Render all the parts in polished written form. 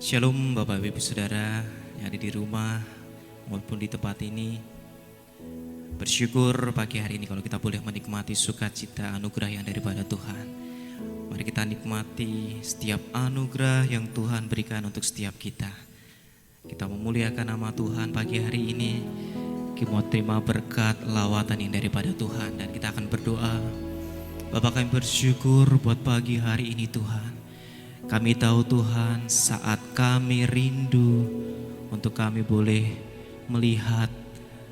Shalom Bapak Ibu Saudara yang ada di rumah maupun di tempat ini. Bersyukur pagi hari ini kalau kita boleh menikmati sukacita anugerah yang daripada Tuhan. Mari kita nikmati setiap anugerah yang Tuhan berikan untuk setiap kita. Kita memuliakan nama Tuhan pagi hari ini. Kita mau terima berkat lawatan yang daripada Tuhan dan kita akan berdoa. Bapak, kami bersyukur buat pagi hari ini Tuhan. Kami tahu Tuhan, saat kami rindu untuk kami boleh melihat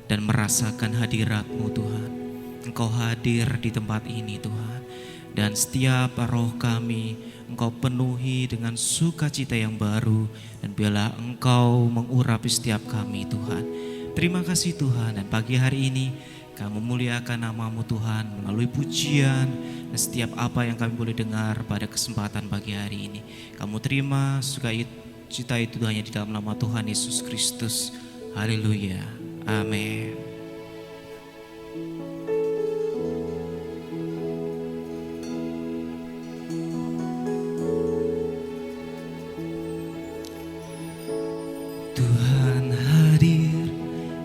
dan merasakan hadirat-Mu Tuhan. Engkau hadir di tempat ini Tuhan. Dan setiap roh kami Engkau penuhi dengan sukacita yang baru. Dan biarlah Engkau mengurapi setiap kami Tuhan. Terima kasih Tuhan, dan pagi hari ini kami memuliakan nama-Mu Tuhan melalui pujian dan setiap apa yang kami boleh dengar pada kesempatan pagi hari ini. Kamu terima sukacita itu hanya di dalam nama Tuhan Yesus Kristus. Haleluya. Amin. Tuhan hadir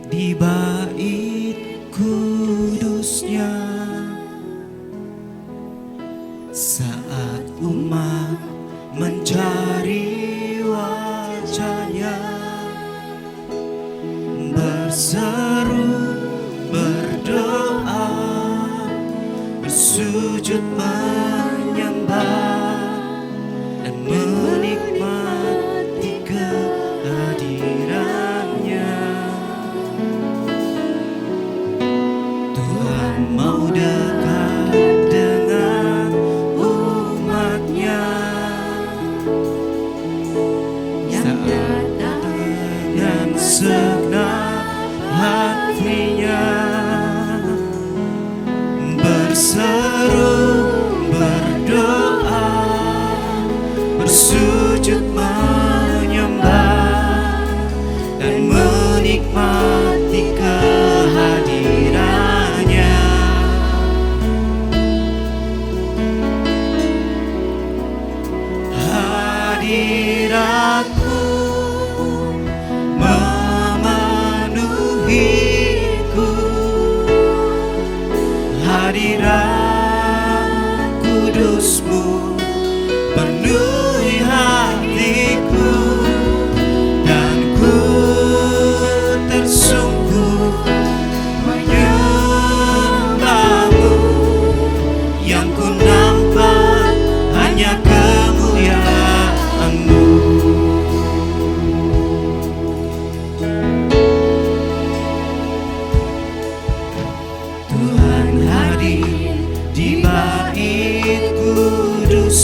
di bait kudusnya saat umat mencari wajahnya, berseru, berdoa, bersujud menyembah dan menikmati kehadirannya. Tuhan mau dekat dengan umatnya yang datang dengan segenap hatinya, berseru, berdoa, bersujud menyembah dan menikmati kehadirannya. Hadirat-Mu memenuhiku, hadirat kudus-Mu penuhi hatiku, dan ku tersungkur menyembah-Mu. Yang ku nampak hanya kemuliaan-Mu. Tuhan hadir di bait kudus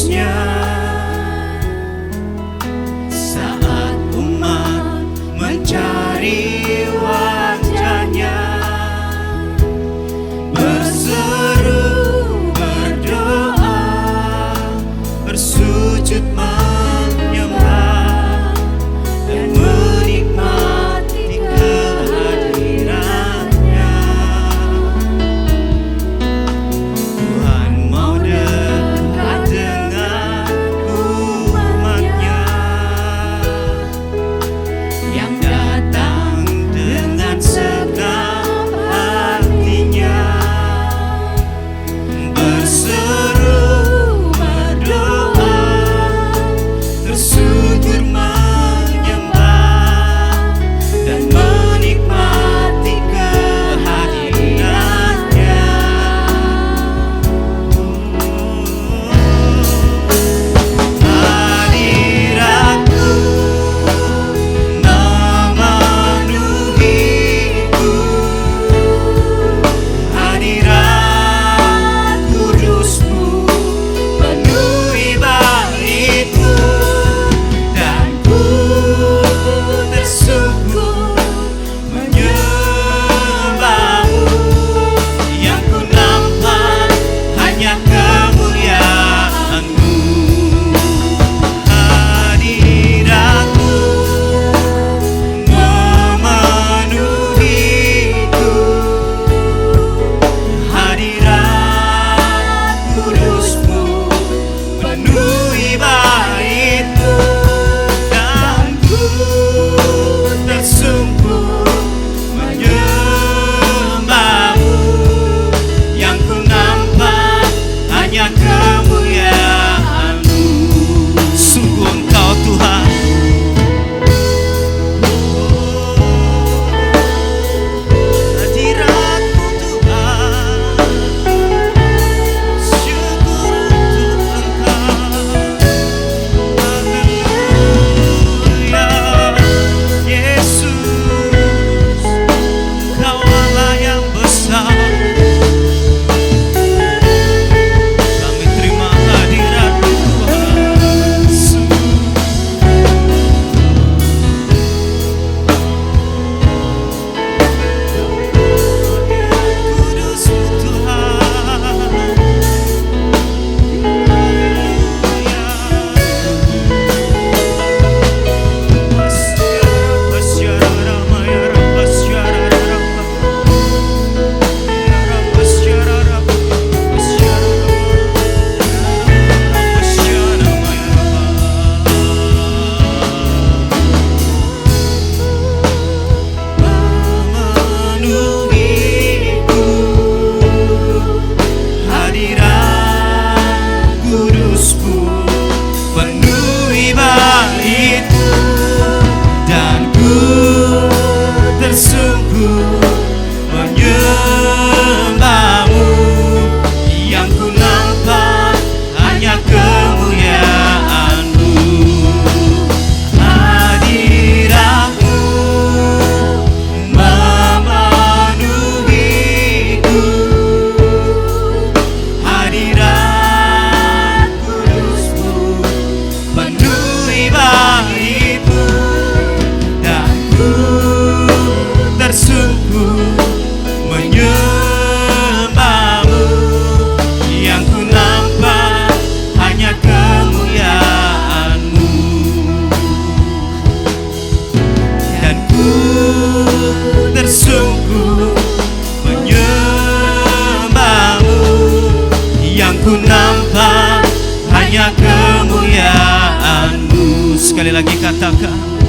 ku nampak hanya kemuliaan-Mu. Sekali lagi katakan,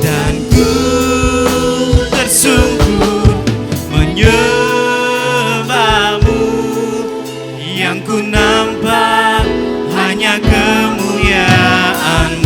dan ku tersungkur menyembah-Mu, yang ku nampak hanya kemuliaan-Mu.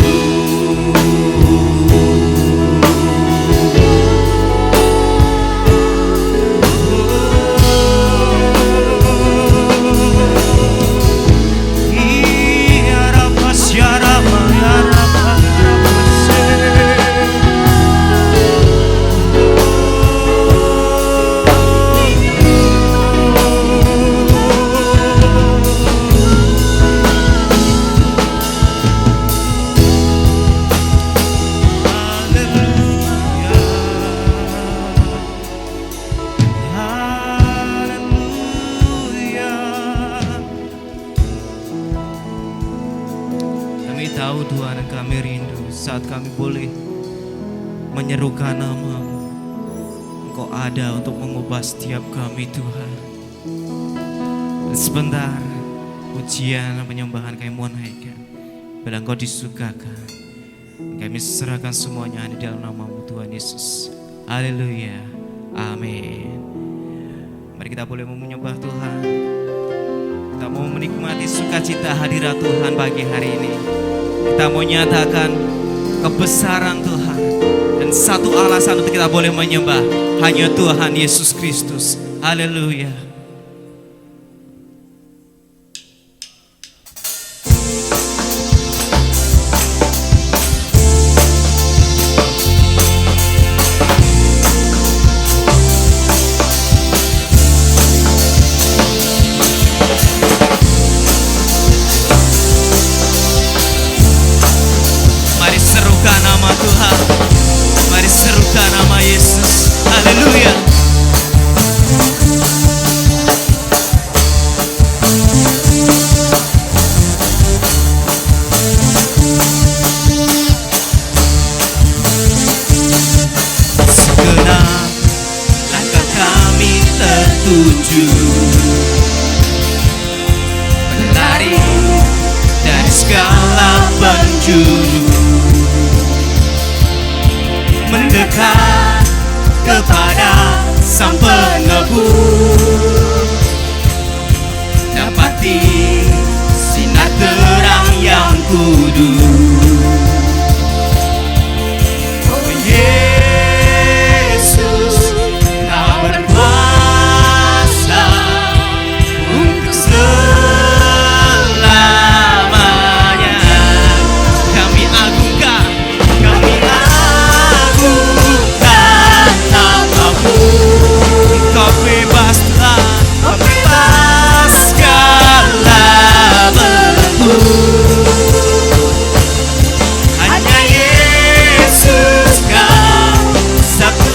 Tahu Tuhan, dan kami rindu saat kami boleh menyerukan nama-Mu. Engkau ada untuk mengubah setiap kami Tuhan. Dan sebentar pujian dan penyembahan kami mohon naikkan, bila Engkau disukakan. Kami serahkan semuanya di dalam nama-Mu Tuhan Yesus. Haleluya, amin. Mari kita boleh menyembah Tuhan. Kita mau menikmati sukacita hadirat Tuhan pagi hari ini. Kita mau nyatakan kebesaran Tuhan, dan satu alasan untuk kita boleh menyembah hanya Tuhan Yesus Kristus. Haleluya. Nama Tuhan, mari serukan nama Yesus. Haleluya. Segenap langkah kami tertuju, berlari dari segala penjuru, mendekat kepada Sang Penebus, dapati sinar terang yang kudus. Oh Yesus, Kau berkuasa untuk selamanya. Kami agungkan, kami Kau bebas Tuhan, Kau bebas segala belenggu. Hanya Yesus Kau satu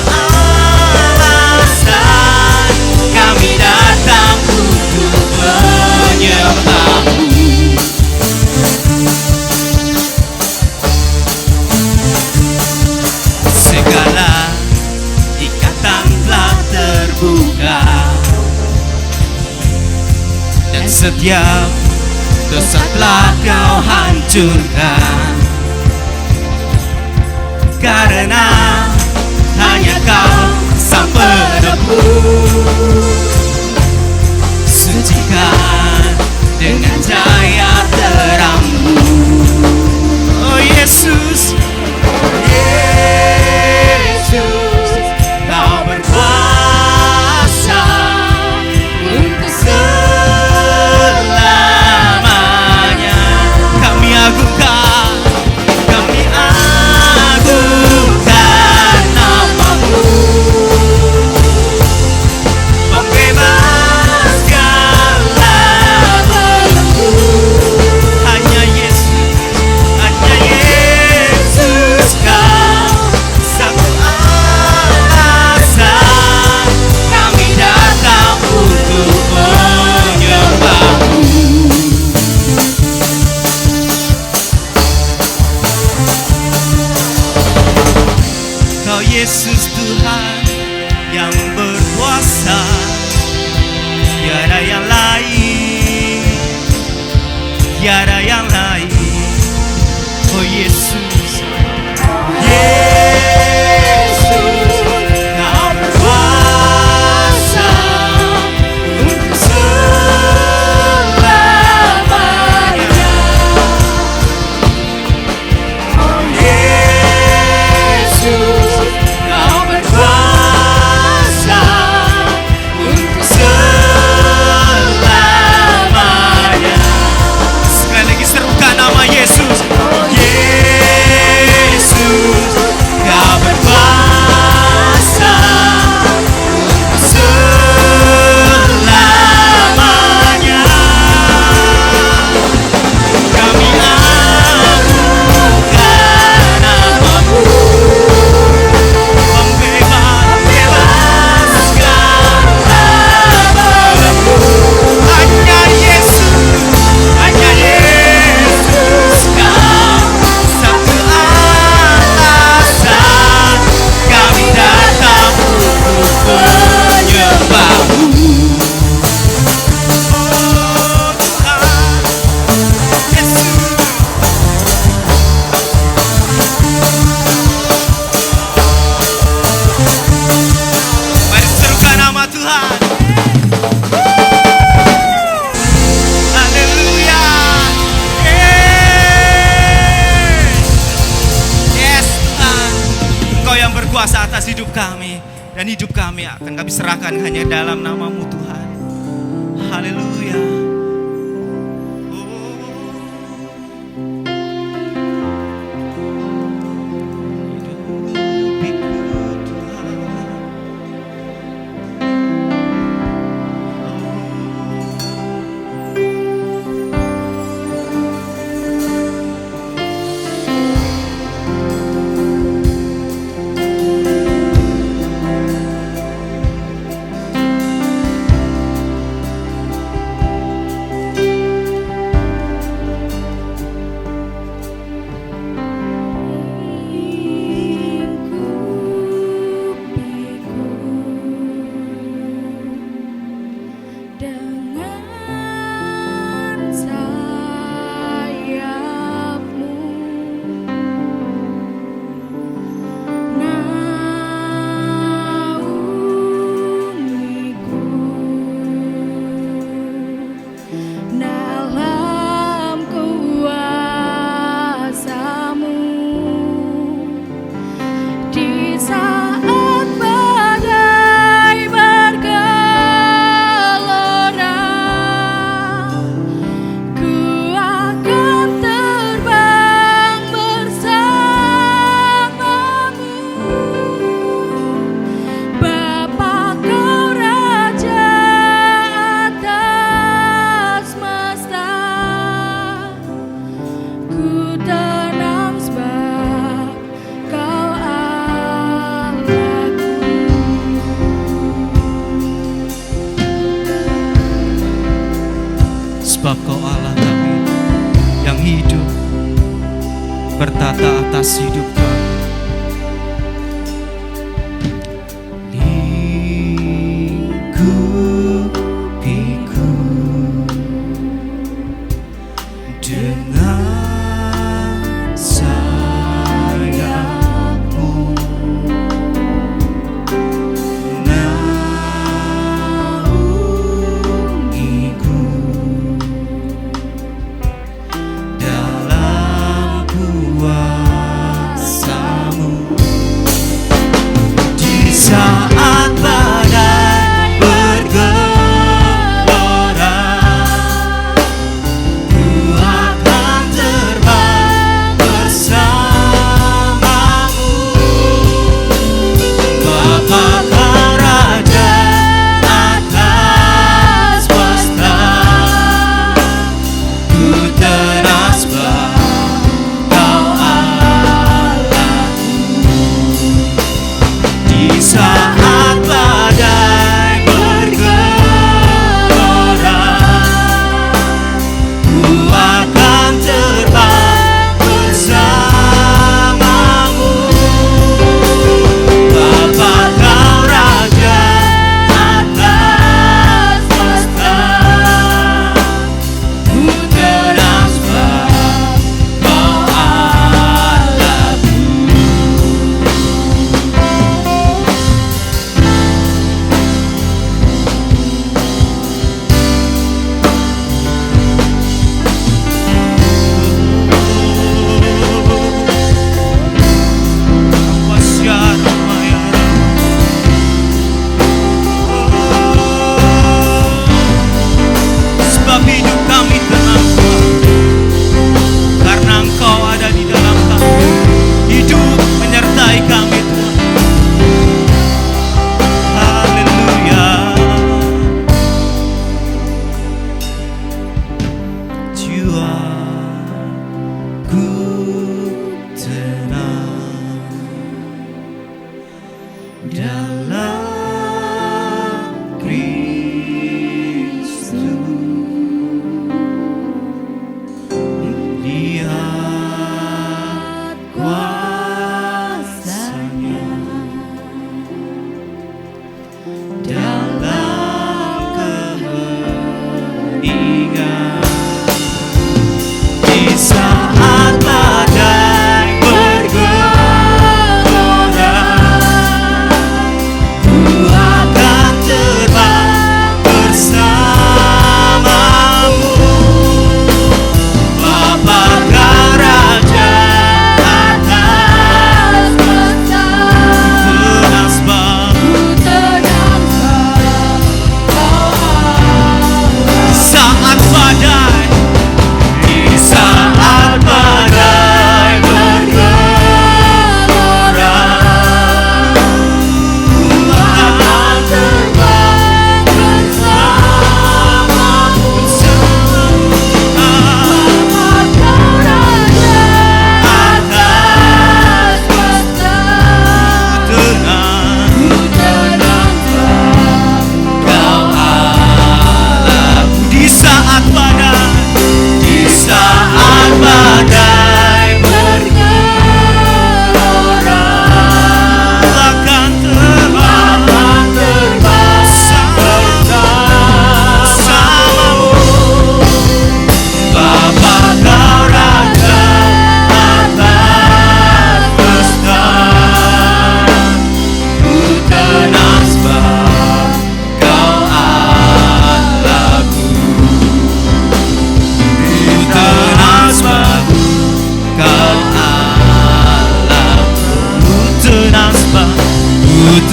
alasan kami datang untuk menyembah-Mu. Segala ikatan telah terbuka, dan setiap dosa telah Kau hancurkan. Karena hanya Kau Sang Penebus, sucikan dengan cahaya terang-Mu. Oh Yesus, Yesus, Kau berkuasa untuk selamanya. Kami agungkan, kami agungkan nama-Mu, pembebas segala belenggu. Hanya Yesus, hanya Yesus Kau satu alasan kami datang untuk menyembah-Mu. Kau Yesus Tuhan yang berkuasa, tiada yang lain tiada yang lain. Oh Yesus, Yesus, Kau berkuasa untuk selamanya. Oh Yesus, Kau berkuasa untuk selamanya. Sekali lagi serukan nama Yesus. Oh Yesus, Kau berkuasa untuk selamanya. Kami agungkan namamu, membebaskan hamba-Mu. Hanya Yesus, hanya Yesus, Kau satu alasan kami datang untuk menyembah-Mu. Oh Tuhan Yesus, mari serukan nama Tuhan. Haleluya. Yes Tuhan, Engkau yang berkuasa atas hidup kami, dan hidup kami akan kami serahkan hanya dalam nama-Mu Tuhan. Haleluya. Hidupiku Tuhan. Dengan sayap-Mu naungiku dalam kuasa-Mu di saat badai bergelora. Ku akan terbang bersama-Mu, Bapa Kau Raja atas semesta. Ku tenang sebab Kau Allahku. Sebab Kau Allah kami yang hidup, bertata atas hidup kami. Lingkupiku dengan sayap-Mu, naungiku dalam kuasa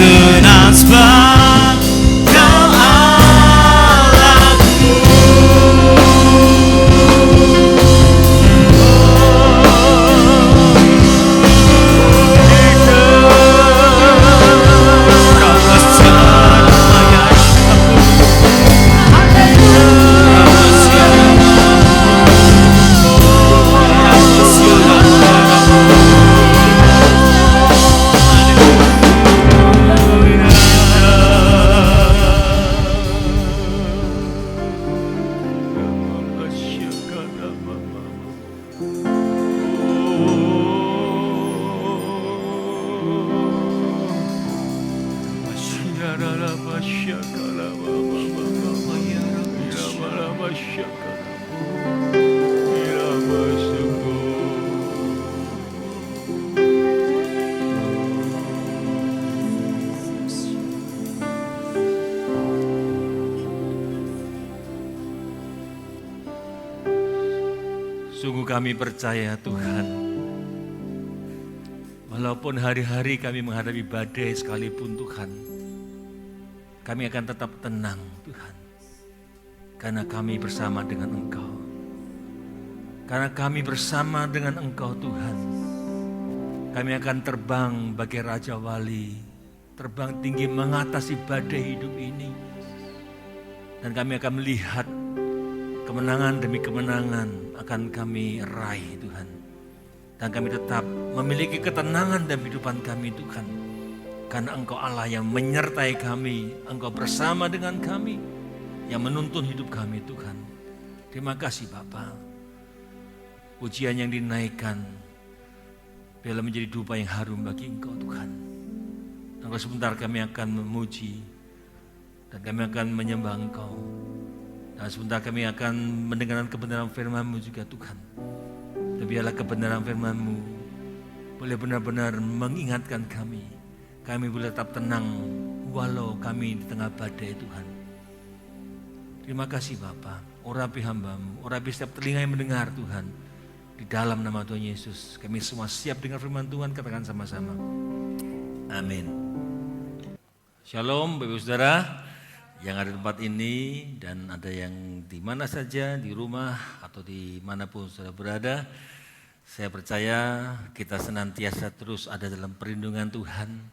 tenang sebab Kau Allahku. Sungguh kami percaya Tuhan, walaupun hari-hari kami menghadapi badai sekalipun Tuhan, kami akan tetap tenang Tuhan, karena kami bersama dengan Engkau. Karena kami bersama dengan Engkau Tuhan, kami akan terbang bagai Raja Wali, terbang tinggi mengatasi badai hidup ini. Dan kami akan melihat kemenangan demi kemenangan akan kami raih Tuhan. Dan kami tetap memiliki ketenangan dalam kehidupan kami Tuhan. Karena Engkau Allah yang menyertai kami, Engkau bersama dengan kami, yang menuntun hidup kami Tuhan. Terima kasih Bapa. Pujian yang dinaikkan biarlah menjadi dupa yang harum bagi Engkau Tuhan. Engkau sebentar kami akan memuji dan kami akan menyembah Engkau. Dan sebentar kami akan mendengarkan kebenaran firman-Mu juga Tuhan. Dan biarlah kebenaran firman-Mu boleh benar-benar mengingatkan kami. Kami boleh tetap tenang walau kami di tengah badai Tuhan. Terima kasih Bapa. Urapi hamba-Mu, urapi setiap telinga yang mendengar Tuhan. Di dalam nama Tuhan Yesus, kami semua siap dengar firman Tuhan, katakan sama-sama. Amin. Shalom Bapak Ibu Saudara yang ada di tempat ini dan ada yang di mana saja, di rumah atau di manapun saudara berada. Saya percaya kita senantiasa terus ada dalam perlindungan Tuhan.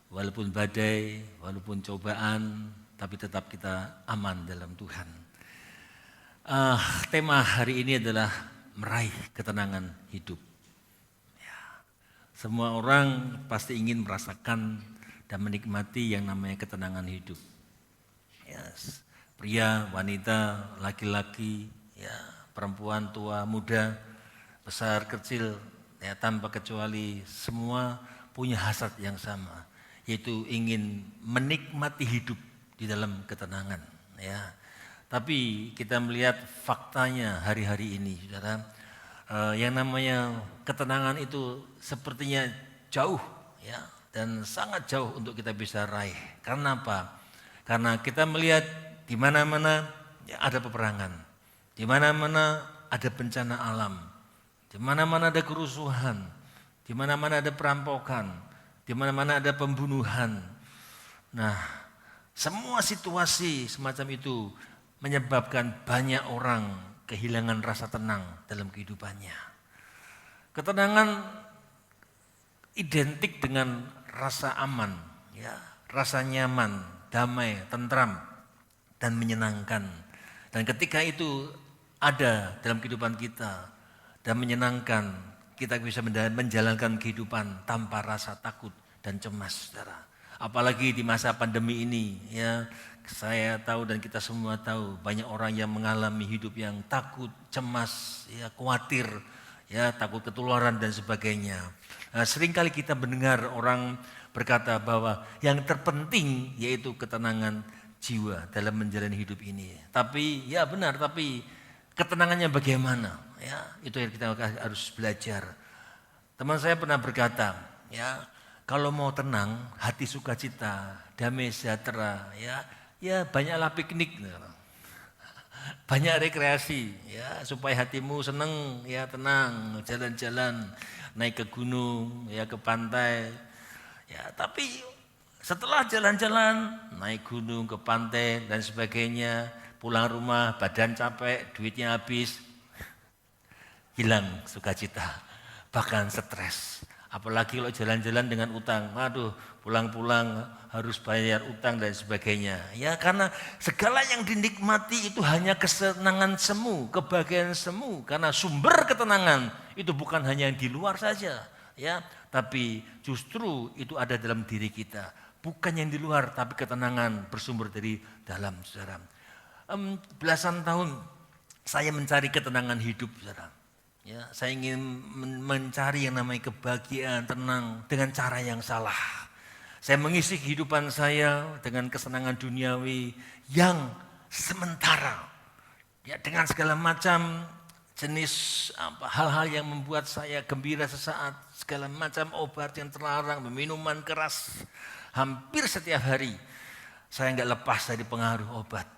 Walaupun badai, walaupun cobaan, tapi tetap kita aman dalam Tuhan. Tema hari ini adalah meraih ketenangan hidup. Ya, semua orang pasti ingin merasakan dan menikmati yang namanya ketenangan hidup. Yes. Pria, wanita, laki-laki, ya, perempuan, tua, muda, besar, kecil, ya, tanpa kecuali semua punya hasrat yang sama, yaitu ingin menikmati hidup di dalam ketenangan. Ya. Tapi kita melihat faktanya hari-hari ini, saudara, yang namanya ketenangan itu sepertinya jauh, ya, dan sangat jauh untuk kita bisa raih. Karena apa? Karena kita melihat di mana-mana ya, ada peperangan, di mana-mana ada bencana alam, di mana-mana ada kerusuhan, di mana-mana ada perampokan, di mana-mana ada pembunuhan. Nah, semua situasi semacam itu menyebabkan banyak orang kehilangan rasa tenang dalam kehidupannya. Ketenangan identik dengan rasa aman, ya, rasa nyaman, damai, tentram, dan menyenangkan. Dan ketika itu ada dalam kehidupan kita dan menyenangkan, kita bisa menjalankan kehidupan tanpa rasa takut dan cemas, saudara. Apalagi di masa pandemi ini, ya, saya tahu dan kita semua tahu banyak orang yang mengalami hidup yang takut, cemas, ya, khawatir, ya, takut ketularan dan sebagainya. Nah, seringkali kita mendengar orang berkata bahwa yang terpenting yaitu ketenangan jiwa dalam menjalani hidup ini. Tapi ya benar, tapi ketenangannya bagaimana? Ya, itu yang kita harus belajar. Teman saya pernah berkata, ya, kalau mau tenang, hati sukacita, damai sejahtera, ya banyaklah piknik, banyak rekreasi, ya, supaya hatimu senang, ya, tenang, jalan-jalan, naik ke gunung, ya, ke pantai, ya. Tapi setelah jalan-jalan, naik gunung, ke pantai dan sebagainya, pulang rumah, badan capek, duitnya habis, hilang sukacita, bahkan stres. Apalagi kalau jalan-jalan dengan utang, aduh, pulang-pulang harus bayar utang dan sebagainya. Ya, karena segala yang dinikmati itu hanya kesenangan semu, kebahagiaan semu. Karena sumber ketenangan itu bukan hanya yang di luar saja, ya, tapi justru itu ada dalam diri kita. Bukan yang di luar, tapi ketenangan bersumber dari dalam, saudara. Belasan tahun saya mencari ketenangan hidup, saudara. Ya, saya ingin mencari yang namanya kebahagiaan, tenang dengan cara yang salah. Saya mengisi kehidupan saya dengan kesenangan duniawi yang sementara, ya, dengan segala macam jenis hal-hal yang membuat saya gembira sesaat, segala macam obat yang terlarang, minuman keras, hampir setiap hari saya nggak lepas dari pengaruh obat,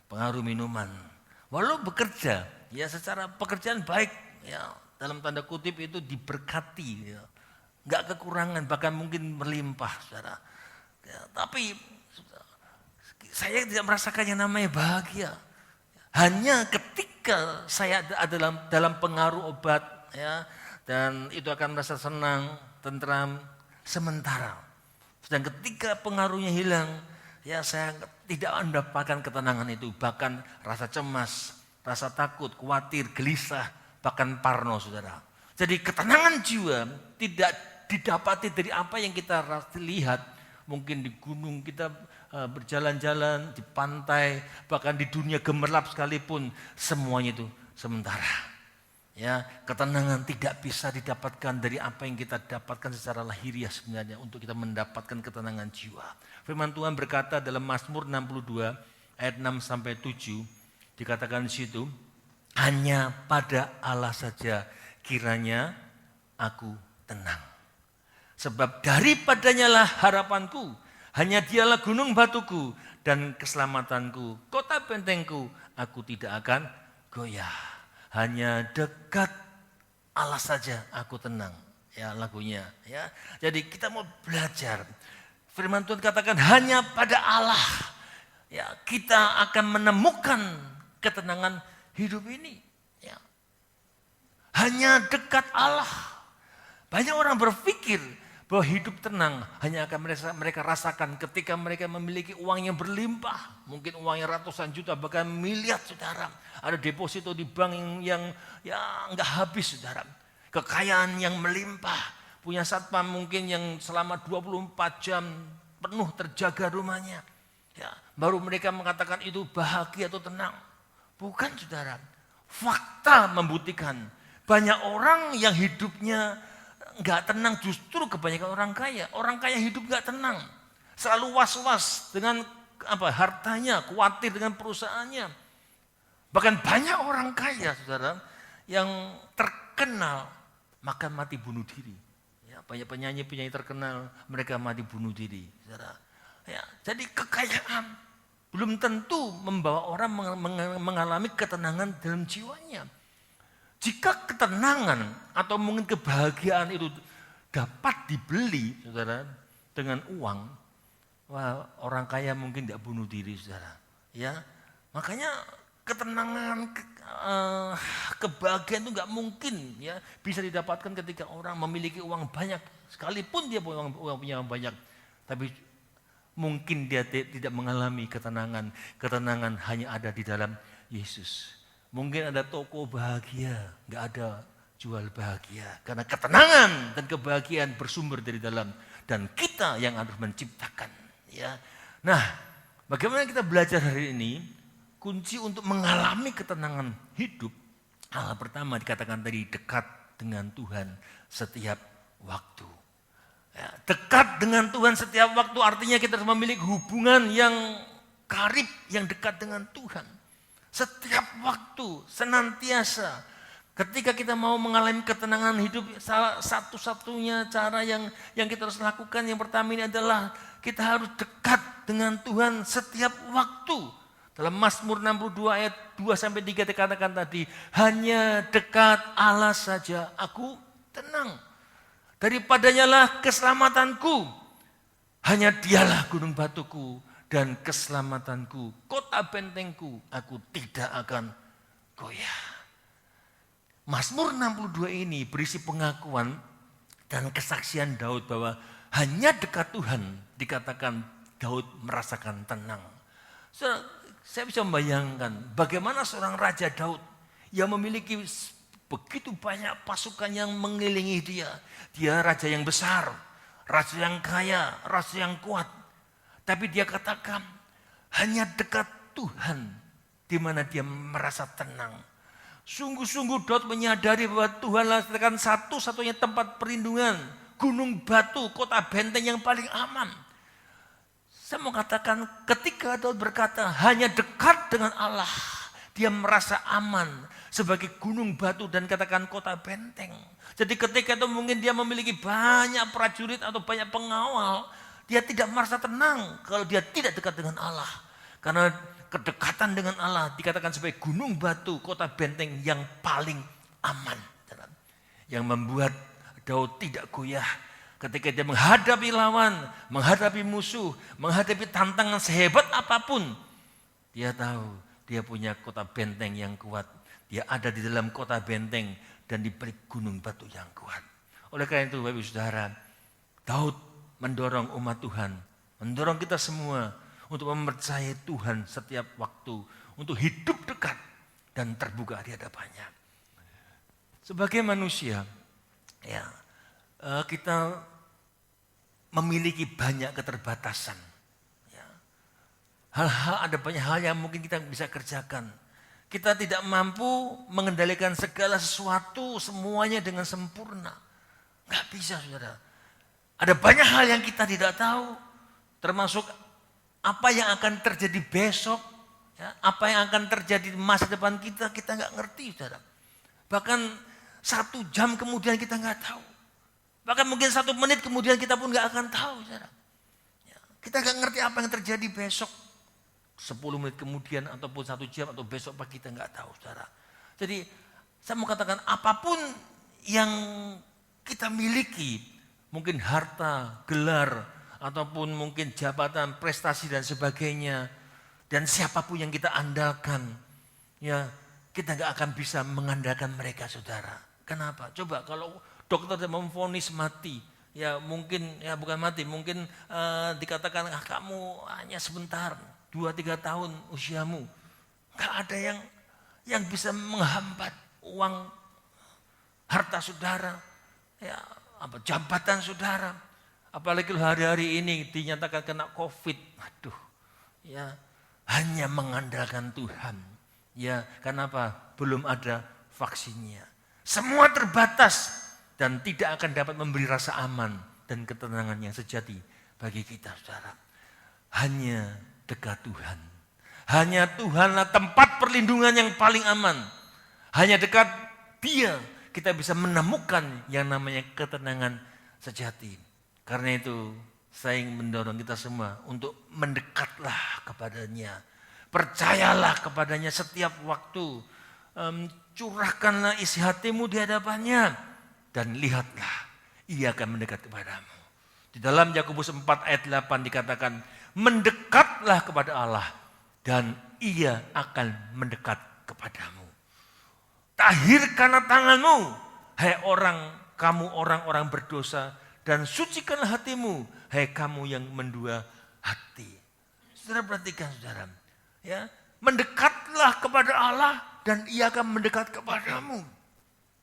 pengaruh minuman. Walau bekerja, ya, secara pekerjaan baik, ya, dalam tanda kutip itu diberkati, ya, nggak kekurangan, bahkan mungkin melimpah, saudara. Ya, tapi saya tidak merasakan yang namanya bahagia. Hanya ketika saya ada dalam pengaruh obat, ya, dan itu akan merasa senang, tentram, sementara. Dan ketika pengaruhnya hilang, ya, saya tidak mendapatkan ketenangan itu, bahkan rasa cemas, rasa takut, khawatir, gelisah, bahkan parno, saudara. Jadi ketenangan jiwa tidak didapati dari apa yang kita lihat. Mungkin di gunung kita berjalan-jalan, di pantai, bahkan di dunia gemerlap sekalipun, semuanya itu sementara. Ya, ketenangan tidak bisa didapatkan dari apa yang kita dapatkan secara lahiriah sebenarnya untuk kita mendapatkan ketenangan jiwa. Firman Tuhan berkata dalam Mazmur 62 ayat 6 sampai 7, dikatakan di situ, hanya pada Allah saja kiranya aku tenang. Sebab daripadanya lah harapanku, hanya dialah gunung batuku dan keselamatanku, kota bentengku, aku tidak akan goyah. Hanya dekat Allah saja aku tenang, ya, lagunya, ya. Jadi kita mau belajar. Firman Tuhan katakan hanya pada Allah, ya, kita akan menemukan ketenangan hidup ini, ya. Hanya dekat Allah. Banyak orang berpikir bahwa hidup tenang hanya akan mereka rasakan ketika mereka memiliki uang yang berlimpah. Mungkin uangnya ratusan juta, bahkan miliar, saudara. Ada deposito di bank yang nggak habis, saudara. Kekayaan yang melimpah. Punya satpam mungkin yang selama 24 jam penuh terjaga rumahnya. Ya, baru mereka mengatakan itu bahagia atau tenang. Bukan, saudara. Fakta membuktikan banyak orang yang hidupnya nggak tenang, justru kebanyakan orang kaya. Orang kaya hidup nggak tenang, selalu was-was dengan hartanya, khawatir dengan perusahaannya. Bahkan banyak orang kaya, saudara, yang terkenal maka mati bunuh diri. Ya, banyak penyanyi-penyanyi terkenal, mereka mati bunuh diri, saudara. Ya, jadi kekayaan belum tentu membawa orang mengalami ketenangan dalam jiwanya. Jika ketenangan atau mungkin kebahagiaan itu dapat dibeli, saudara, dengan uang, wah, orang kaya mungkin tidak bunuh diri, saudara. Ya, makanya ketenangan, kebahagiaan itu nggak mungkin ya bisa didapatkan ketika orang memiliki uang banyak, sekalipun dia punya uang banyak, tapi mungkin dia tidak mengalami ketenangan. Ketenangan hanya ada di dalam Yesus. Mungkin ada toko bahagia, nggak ada jual bahagia, karena ketenangan dan kebahagiaan bersumber dari dalam, dan kita yang harus menciptakan. Ya, nah, bagaimana kita belajar hari ini? Kunci untuk mengalami ketenangan hidup, hal pertama dikatakan tadi, dekat dengan Tuhan setiap waktu. Ya, dekat dengan Tuhan setiap waktu artinya kita harus memiliki hubungan yang karib, yang dekat dengan Tuhan. Setiap waktu, senantiasa. Ketika kita mau mengalami ketenangan hidup, salah satu-satunya cara yang kita harus lakukan yang pertama ini adalah kita harus dekat dengan Tuhan setiap waktu. Dalam Mazmur 62 ayat 2-3 dikatakan tadi, hanya dekat Allah saja aku tenang. Daripadanya lah keselamatanku. Hanya dialah gunung batuku dan keselamatanku. Kota bentengku, aku tidak akan goyah. Mazmur 62 ini berisi pengakuan dan kesaksian Daud bahwa hanya dekat Tuhan dikatakan Daud merasakan tenang. Saya bisa membayangkan bagaimana seorang Raja Daud yang memiliki begitu banyak pasukan yang mengelilingi dia. Dia raja yang besar, raja yang kaya, raja yang kuat. Tapi dia katakan hanya dekat Tuhan di mana dia merasa tenang. Sungguh-sungguh Daud menyadari bahwa Tuhanlah satu-satunya tempat perlindungan, gunung batu, kota benteng yang paling aman. Saya mau katakan ketika Daud berkata hanya dekat dengan Allah, dia merasa aman sebagai gunung batu dan katakan kota benteng. Jadi ketika itu mungkin dia memiliki banyak prajurit atau banyak pengawal, dia tidak merasa tenang kalau dia tidak dekat dengan Allah. Karena kedekatan dengan Allah dikatakan sebagai gunung batu, kota benteng yang paling aman. Yang membuat Daud tidak goyah. Ketika dia menghadapi lawan, menghadapi musuh, menghadapi tantangan sehebat apapun, dia tahu dia punya kota benteng yang kuat. Dia ada di dalam kota benteng dan di balik gunung batu yang kuat. Oleh karena itu, Bapak Ibu Saudara, Daud mendorong umat Tuhan, mendorong kita semua untuk mempercayai Tuhan setiap waktu, untuk hidup dekat dan terbuka di hadapannya. Sebagai manusia, ya, kita memiliki banyak keterbatasan. Ya. Ada banyak hal yang mungkin kita bisa kerjakan. Kita tidak mampu mengendalikan segala sesuatu semuanya dengan sempurna. Nggak bisa, saudara. Ada banyak hal yang kita tidak tahu, termasuk apa yang akan terjadi besok, ya, apa yang akan terjadi di masa depan kita nggak ngerti, saudara. Bahkan 1 jam kemudian kita nggak tahu. Bahkan mungkin 1 menit kemudian kita pun nggak akan tahu, saudara. Ya, kita nggak ngerti apa yang terjadi besok. 10 menit kemudian ataupun 1 jam atau besok pagi kita nggak tahu, saudara. Jadi saya mau katakan apapun yang kita miliki, mungkin harta, gelar, ataupun mungkin jabatan, prestasi dan sebagainya, dan siapapun yang kita andalkan, ya kita nggak akan bisa mengandalkan mereka, saudara. Kenapa? Coba kalau dokter memvonis mati, ya mungkin, ya bukan mati, mungkin dikatakan kamu hanya sebentar, 2-3 tahun usiamu. Gak ada yang bisa menghambat uang, harta saudara, ya jabatan saudara. Apalagi hari-hari ini dinyatakan kena COVID, aduh, ya hanya mengandalkan Tuhan. Ya, kenapa? Belum ada vaksinnya. Semua terbatas. Dan tidak akan dapat memberi rasa aman dan ketenangan yang sejati bagi kita, saudara. Hanya dekat Tuhan. Hanya Tuhanlah tempat perlindungan yang paling aman. Hanya dekat Dia kita bisa menemukan yang namanya ketenangan sejati. Karena itu saya ingin mendorong kita semua untuk mendekatlah kepadanya. Percayalah kepadanya setiap waktu. Curahkanlah isi hatimu di hadapannya. Dan lihatlah, Ia akan mendekat kepadamu. Di dalam Yakobus 4 ayat 8 dikatakan, mendekatlah kepada Allah dan Ia akan mendekat kepadamu. Tahirkanlah tanganmu, hai kamu orang-orang berdosa, dan sucikanlah hatimu, hai kamu yang mendua hati. Saudara perhatikan saudara, ya, mendekatlah kepada Allah dan Ia akan mendekat kepadamu.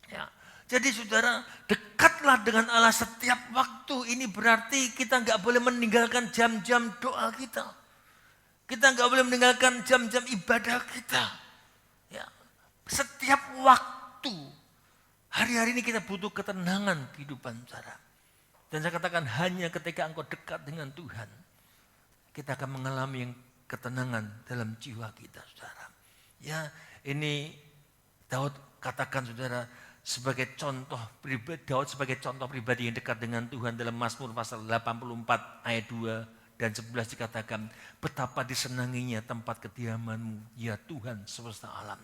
Ya. Jadi saudara, dekatlah dengan Allah setiap waktu. Ini berarti kita nggak boleh meninggalkan jam-jam doa kita. Kita nggak boleh meninggalkan jam-jam ibadah kita. Ya. Setiap waktu, hari-hari ini kita butuh ketenangan kehidupan saudara. Dan saya katakan hanya ketika engkau dekat dengan Tuhan, kita akan mengalami yang ketenangan dalam jiwa kita saudara. Ya, ini Daud katakan saudara, sebagai contoh pribadi, Daud sebagai contoh pribadi yang dekat dengan Tuhan dalam Mazmur pasal 84 ayat 2 dan 11 dikatakan, betapa disenanginya tempat kediaman-Mu, ya Tuhan semesta alam.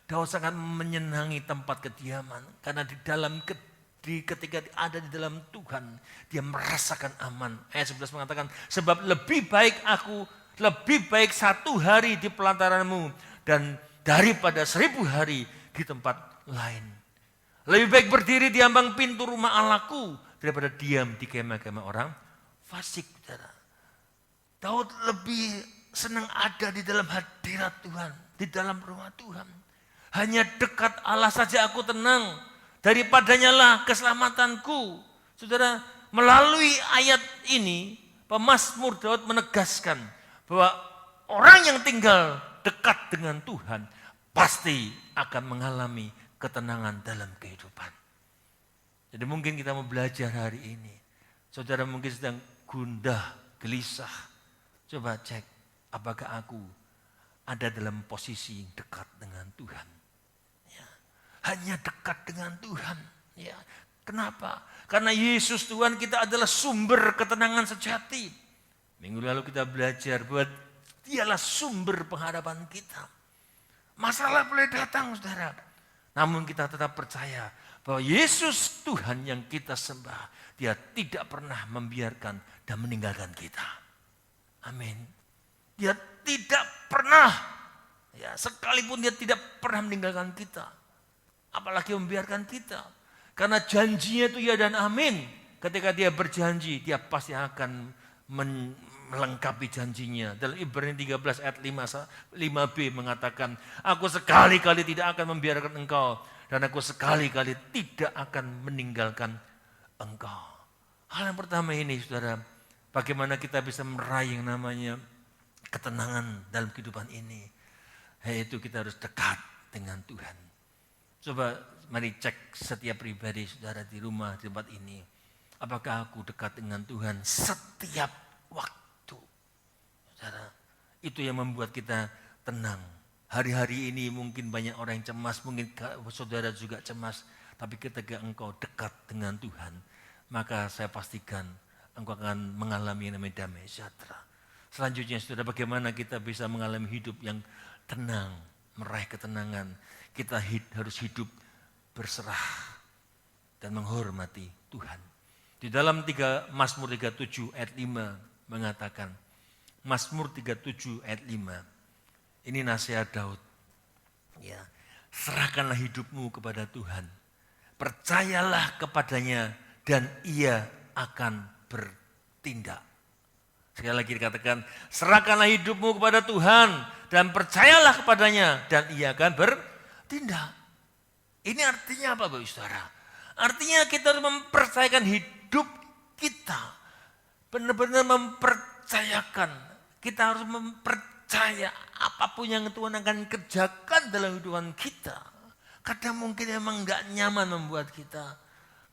Daud sangat menyenangi tempat kediaman karena ketika ada di dalam Tuhan, dia merasakan aman. Ayat 11 mengatakan, sebab lebih baik 1 hari di pelantaran-Mu dan daripada 1000 hari di tempat lain. Lebih baik berdiri di ambang pintu rumah Allahku daripada diam di kemah-kemah orang fasik. Daud lebih senang ada di dalam hadirat Tuhan, di dalam rumah Tuhan. Hanya dekat Allah saja aku tenang, daripadanya lah keselamatanku. Saudara, melalui ayat ini, pemazmur Daud menegaskan bahwa orang yang tinggal dekat dengan Tuhan pasti akan mengalami ketenangan dalam kehidupan. Jadi mungkin kita mau belajar hari ini. Saudara mungkin sedang gundah, gelisah. Coba cek, apakah aku ada dalam posisi dekat dengan Tuhan. Ya. Hanya dekat dengan Tuhan. Ya. Kenapa? Karena Yesus Tuhan kita adalah sumber ketenangan sejati. Minggu lalu kita belajar bahwa Dialah sumber pengharapan kita. Masalah boleh datang saudara. Namun kita tetap percaya bahwa Yesus Tuhan yang kita sembah, Dia tidak pernah membiarkan dan meninggalkan kita. Amin. Dia tidak pernah, ya sekalipun Dia tidak pernah meninggalkan kita. Apalagi membiarkan kita. Karena janjinya itu ya dan amin. Ketika Dia berjanji, Dia pasti akan melengkapi janjinya. Dalam Ibrani 13 ayat 5b mengatakan, aku sekali-kali tidak akan membiarkan engkau, dan aku sekali-kali tidak akan meninggalkan engkau. Hal yang pertama ini saudara, bagaimana kita bisa meraih yang namanya ketenangan dalam kehidupan ini, yaitu kita harus dekat dengan Tuhan. Coba mari cek setiap pribadi saudara di rumah, di tempat ini. Apakah aku dekat dengan Tuhan setiap waktu? Saudara, itu yang membuat kita tenang. Hari-hari ini mungkin banyak orang yang cemas, mungkin saudara juga cemas. Tapi ketika engkau dekat dengan Tuhan, maka saya pastikan engkau akan mengalami yang namanya damai sejahtera. Selanjutnya saudara, bagaimana kita bisa mengalami hidup yang tenang, meraih ketenangan. Kita harus hidup berserah dan menghormati Tuhan. Di dalam Mazmur 37 ayat 5 mengatakan, Mazmur 37 ayat 5, ini nasihat Daud. Ya, serahkanlah hidupmu kepada Tuhan, percayalah kepadanya dan Ia akan bertindak. Sekali lagi dikatakan, serahkanlah hidupmu kepada Tuhan dan percayalah kepadanya dan Ia akan bertindak. Ini artinya apa Bapak Saudara? Artinya kita harus mempercayakan hidup kita. Benar-benar mempercayakan. Kita harus mempercaya apapun yang Tuhan akan kerjakan dalam kehidupan kita. Kadang mungkin memang enggak nyaman membuat kita.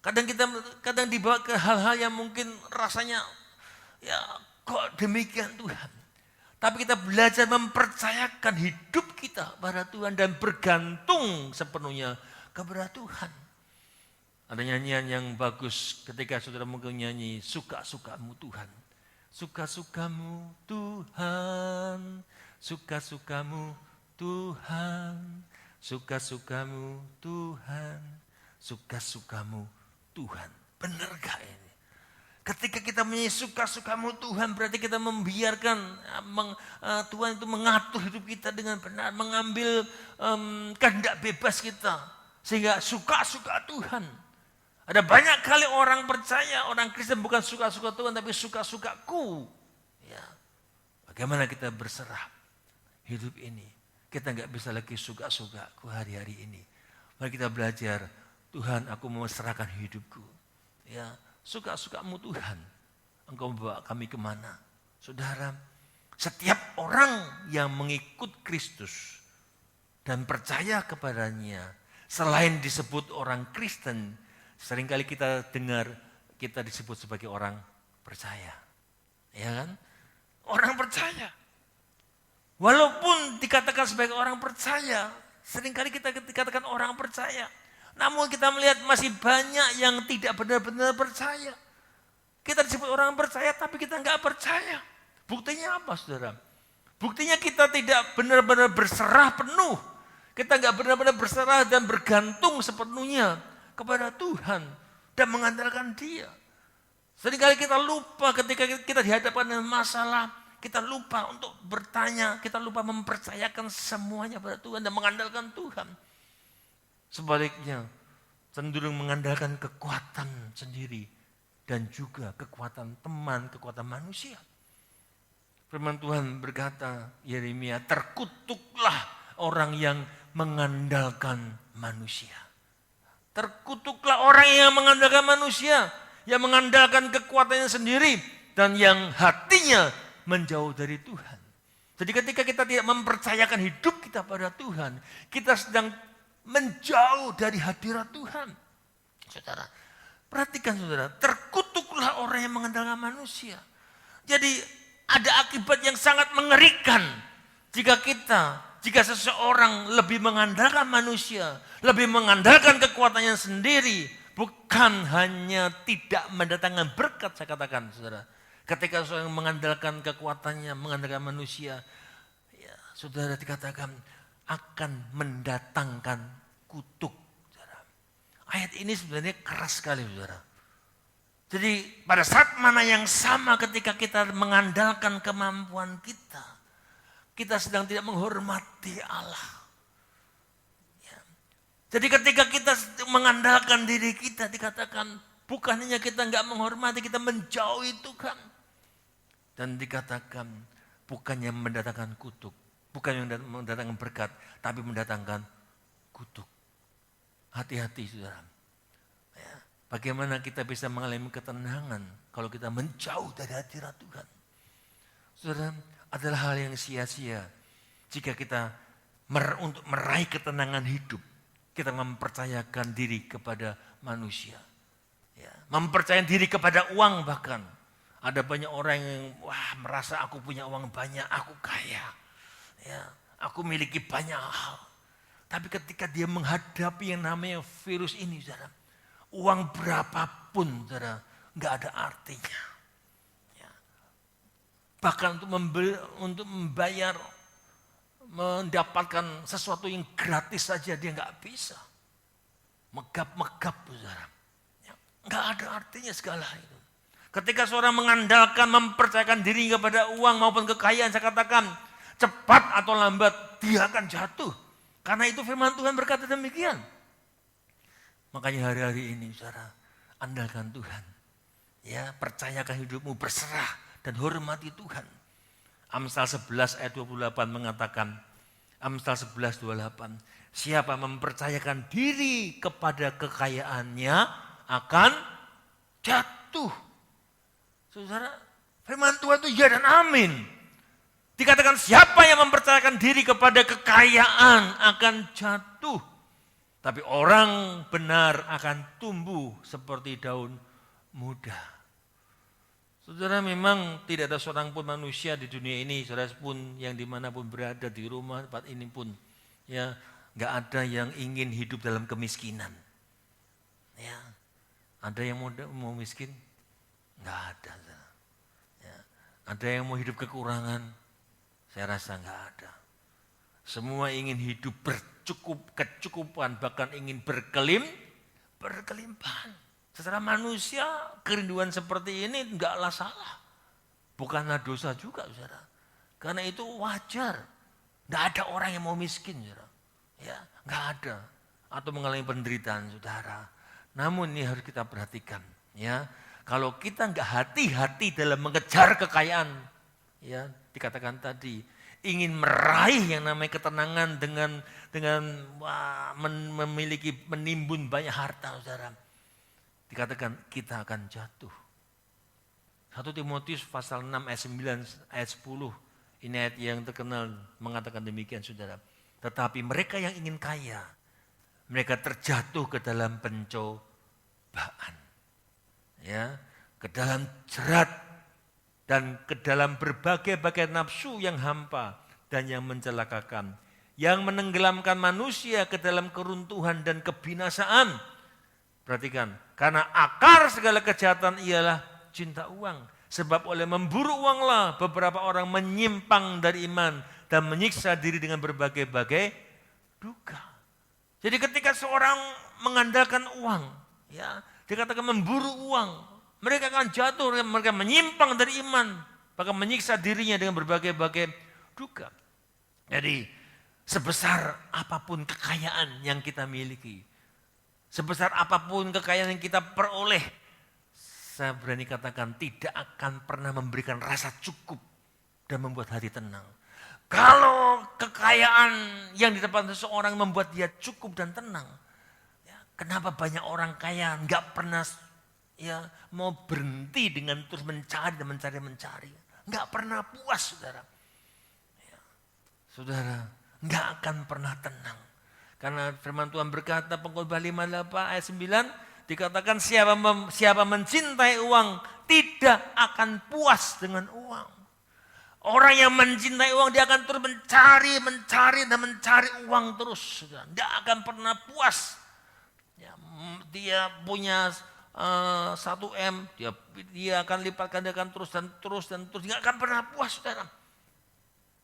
Kadang dibawa ke hal-hal yang mungkin rasanya ya kok demikian Tuhan. Tapi kita belajar mempercayakan hidup kita pada Tuhan dan bergantung sepenuhnya kepada Tuhan. Ada nyanyian yang bagus ketika saudara mungkin nyanyi, suka-sukamu Tuhan. Suka-sukamu Tuhan, suka-sukamu Tuhan, suka-sukamu Tuhan, suka-sukamu Tuhan. Benar gak ini? Ketika kita menyanyi suka-sukamu Tuhan, berarti kita membiarkan Tuhan itu mengatur hidup kita dengan benar, mengambil kehendak bebas kita, sehingga suka-suka Tuhan. Ada banyak kali orang percaya, orang Kristen bukan suka-suka Tuhan, tapi suka-sukaku. Ya. Bagaimana kita berserah hidup ini? Kita nggak bisa lagi suka-sukaku hari-hari ini. Mari kita belajar, Tuhan, aku mau serahkan hidupku. Ya. Suka-sukamu Tuhan, Engkau membawa kami kemana? Saudara, setiap orang yang mengikut Kristus dan percaya kepadanya, selain disebut orang Kristen, seringkali kita dengar kita disebut sebagai orang percaya. Ya kan? Orang percaya. Walaupun dikatakan sebagai orang percaya, seringkali kita dikatakan orang percaya. Namun kita melihat masih banyak yang tidak benar-benar percaya. Kita disebut orang percaya tapi kita nggak percaya. Buktinya apa saudara? Buktinya kita tidak benar-benar berserah penuh. Kita nggak benar-benar berserah dan bergantung sepenuhnya kepada Tuhan. Dan mengandalkan Dia. Seringkali kita lupa ketika kita dihadapkan dengan masalah. Kita lupa untuk bertanya. Kita lupa mempercayakan semuanya pada Tuhan dan mengandalkan Tuhan. Sebaliknya, cenderung mengandalkan kekuatan sendiri dan juga kekuatan teman, kekuatan manusia. Firman Tuhan berkata, Yeremia, terkutuklah orang yang mengandalkan manusia. Terkutuklah orang yang mengandalkan manusia, yang mengandalkan kekuatannya sendiri dan yang hatinya menjauh dari Tuhan. Jadi ketika kita tidak mempercayakan hidup kita pada Tuhan, kita sedang menjauh dari hadirat Tuhan. Saudara, perhatikan saudara, terkutuklah orang yang mengandalkan manusia. Jadi ada akibat yang sangat mengerikan jika seseorang lebih mengandalkan manusia, lebih mengandalkan kekuatannya sendiri, bukan hanya tidak mendatangkan berkat, saya katakan saudara. Ketika seseorang mengandalkan kekuatannya, mengandalkan manusia, ya, saudara dikatakan akan mendatangkan kutuk. Saudara. Ayat ini sebenarnya keras sekali, saudara. Jadi pada saat mana yang sama ketika kita mengandalkan kemampuan kita, kita sedang tidak menghormati Allah. Ya. Jadi ketika kita mengandalkan diri kita, dikatakan bukan hanya kita nggak menghormati, kita menjauhi Tuhan. Dan dikatakan bukannya mendatangkan kutuk. Bukan yang mendatangkan berkat, tapi mendatangkan kutuk. Hati-hati saudara. Ya, bagaimana kita bisa mengalami ketenangan kalau kita menjauh dari hadirat Tuhan. Saudara, adalah hal yang sia-sia jika kita untuk meraih ketenangan hidup, kita mempercayakan diri kepada manusia. Ya, mempercayakan diri kepada uang bahkan. Ada banyak orang yang merasa aku punya uang banyak, aku kaya. Ya, aku miliki banyak hal. Tapi ketika dia menghadapi yang namanya virus ini, saudara, uang berapapun, saudara, nggak ada artinya. Ya. Bahkan untuk membayar, mendapatkan sesuatu yang gratis saja dia nggak bisa. Megap-megap, saudara. Ya, nggak ada artinya segala itu. Ketika seorang mengandalkan, mempercayakan diri kepada uang maupun kekayaan, saya katakan, cepat atau lambat dia akan jatuh. Karena itu firman Tuhan berkata demikian. Makanya hari-hari ini saudara, andalkan Tuhan. Ya, percayakan hidupmu, berserah dan hormati Tuhan. Amsal 11 ayat 28 mengatakan, Amsal 11 28, siapa mempercayakan diri kepada kekayaannya akan jatuh. Saudara, firman Tuhan itu ya dan amin. Dikatakan siapa yang mempercayakan diri kepada kekayaan akan jatuh. Tapi orang benar akan tumbuh seperti daun muda. Saudara, memang tidak ada seorang pun manusia di dunia ini, saudara pun yang dimanapun berada di rumah tempat ini pun, ya nggak ada yang ingin hidup dalam kemiskinan. Ya, ada yang mau miskin? Nggak ada. Ya, ada yang mau hidup kekurangan? Saya rasa nggak ada. Semua ingin hidup kecukupan, bahkan ingin berkelimpahan. Secara manusia kerinduan seperti ini enggaklah salah. Bukanlah dosa juga, saudara. Karena itu wajar. Enggak ada orang yang mau miskin, saudara. Ya, enggak ada. Atau mengalami penderitaan, saudara. Namun ini harus kita perhatikan, ya. Kalau kita enggak hati-hati dalam mengejar kekayaan, ya, dikatakan tadi, ingin meraih yang namanya ketenangan dengan menimbun banyak harta, saudara. Dikatakan kita akan jatuh. 1 Timotius pasal 6 ayat 9 ayat 10. Ini ayat yang terkenal mengatakan demikian, saudara. Tetapi mereka yang ingin kaya, mereka terjatuh ke dalam pencobaan. Ya, ke dalam jerat dan ke dalam berbagai-bagai nafsu yang hampa dan yang mencelakakan, yang menenggelamkan manusia ke dalam keruntuhan dan kebinasaan. Perhatikan, karena akar segala kejahatan ialah cinta uang. Sebab oleh memburu uanglah beberapa orang menyimpang dari iman dan menyiksa diri dengan berbagai-bagai duka. Jadi ketika seorang mengandalkan uang, ya, dikatakan memburu uang, mereka akan jatuh, mereka menyimpang dari iman, bahkan menyiksa dirinya dengan berbagai-bagai duka. Jadi sebesar apapun kekayaan yang kita miliki, sebesar apapun kekayaan yang kita peroleh, saya berani katakan tidak akan pernah memberikan rasa cukup dan membuat hati tenang. Kalau kekayaan yang didapatkan seseorang membuat dia cukup dan tenang, ya, kenapa banyak orang kaya nggak pernah ya mau berhenti dengan terus mencari dan mencari, nggak pernah puas, saudara. Ya, saudara, nggak akan pernah tenang. Karena firman Tuhan berkata, Pengkhotbah 58 ayat 9, dikatakan siapa mencintai uang tidak akan puas dengan uang. Orang yang mencintai uang dia akan terus mencari dan mencari uang terus. Tidak akan pernah puas. Ya, dia punya 1 M, dia akan lipat gandakan terus dan terus. Tidak akan pernah puas, saudara.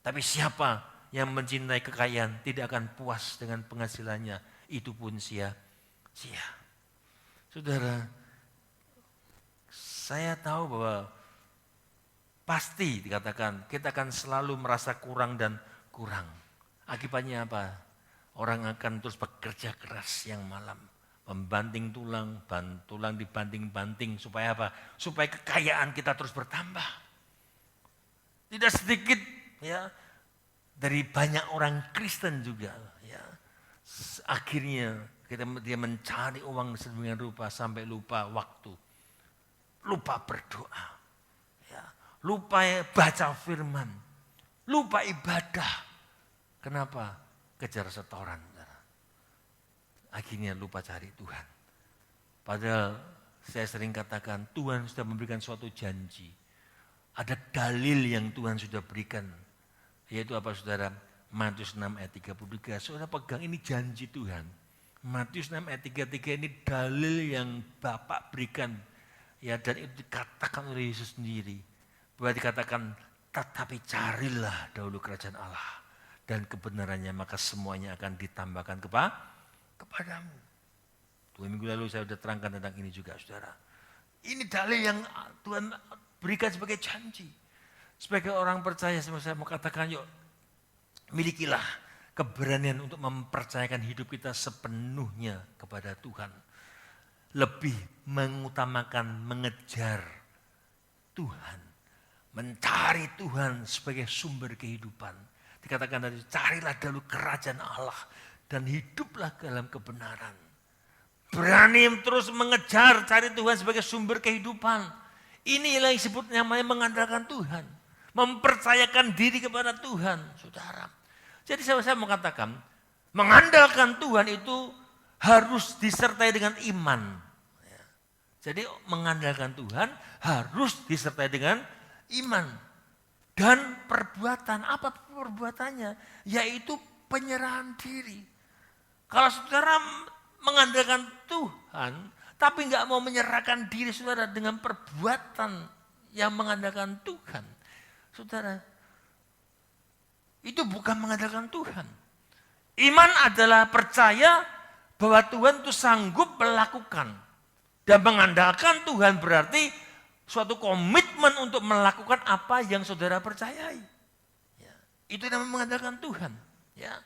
Tapi siapa yang mencintai kekayaan tidak akan puas dengan penghasilannya, itu pun sia-sia. Saudara, saya tahu bahwa pasti dikatakan kita akan selalu merasa kurang dan kurang. Akibatnya apa? Orang akan terus bekerja keras siang malam, membanting tulang dibanting-banting supaya apa? Supaya kekayaan kita terus bertambah. Tidak sedikit, ya, dari banyak orang Kristen juga, ya, akhirnya dia mencari uang sedemikian rupa sampai lupa waktu, lupa berdoa, ya, lupa baca firman, lupa ibadah. Kenapa? Kejar setoran. Akhirnya lupa cari Tuhan. Padahal saya sering katakan Tuhan sudah memberikan suatu janji. Ada dalil yang Tuhan sudah berikan. Yaitu apa, saudara? Matius 6 ayat 33. Saudara pegang ini janji Tuhan. Matius 6 ayat 33 ini dalil yang Bapak berikan. Ya, dan itu dikatakan oleh Yesus sendiri. Bahwa dikatakan, tetapi carilah dahulu kerajaan Allah dan kebenarannya, maka semuanya akan ditambahkan kepadamu. 2 minggu lalu saya sudah terangkan tentang ini juga, saudara. Ini dalil yang Tuhan berikan sebagai janji. Sebagai orang percaya, saya mau katakan, yuk milikilah keberanian untuk mempercayakan hidup kita sepenuhnya kepada Tuhan. Lebih mengutamakan mengejar Tuhan, mencari Tuhan sebagai sumber kehidupan. Dikatakan tadi, carilah dahulu kerajaan Allah dan hiduplah dalam kebenaran. Berani terus mengejar, cari Tuhan sebagai sumber kehidupan. Inilah yang disebut namanya mengandalkan Tuhan. Mempercayakan diri kepada Tuhan, saudara. Jadi saya mau katakan, mengandalkan Tuhan itu harus disertai dengan iman. Jadi mengandalkan Tuhan harus disertai dengan iman dan perbuatan. Apa perbuatannya? Yaitu penyerahan diri. Kalau saudara mengandalkan Tuhan, tapi nggak mau menyerahkan diri saudara dengan perbuatan yang mengandalkan Tuhan, saudara, itu bukan mengandalkan Tuhan. Iman adalah percaya bahwa Tuhan itu sanggup melakukan. Dan mengandalkan Tuhan berarti suatu komitmen untuk melakukan apa yang saudara percayai. Ya, itu namanya mengandalkan Tuhan. Ya.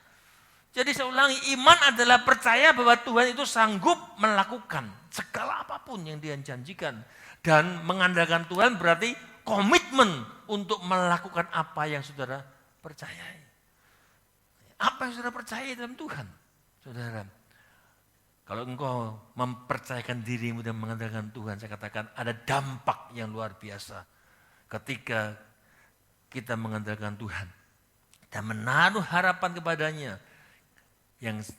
Jadi saya ulangi, iman adalah percaya bahwa Tuhan itu sanggup melakukan segala apapun yang Dia janjikan. Dan mengandalkan Tuhan berarti komitmen untuk melakukan apa yang saudara percayai. Apa yang saudara percaya dalam Tuhan? Saudara, kalau engkau mempercayakan dirimu dan mengandalkan Tuhan, saya katakan ada dampak yang luar biasa ketika kita mengandalkan Tuhan dan menaruh harapan kepadanya. Yang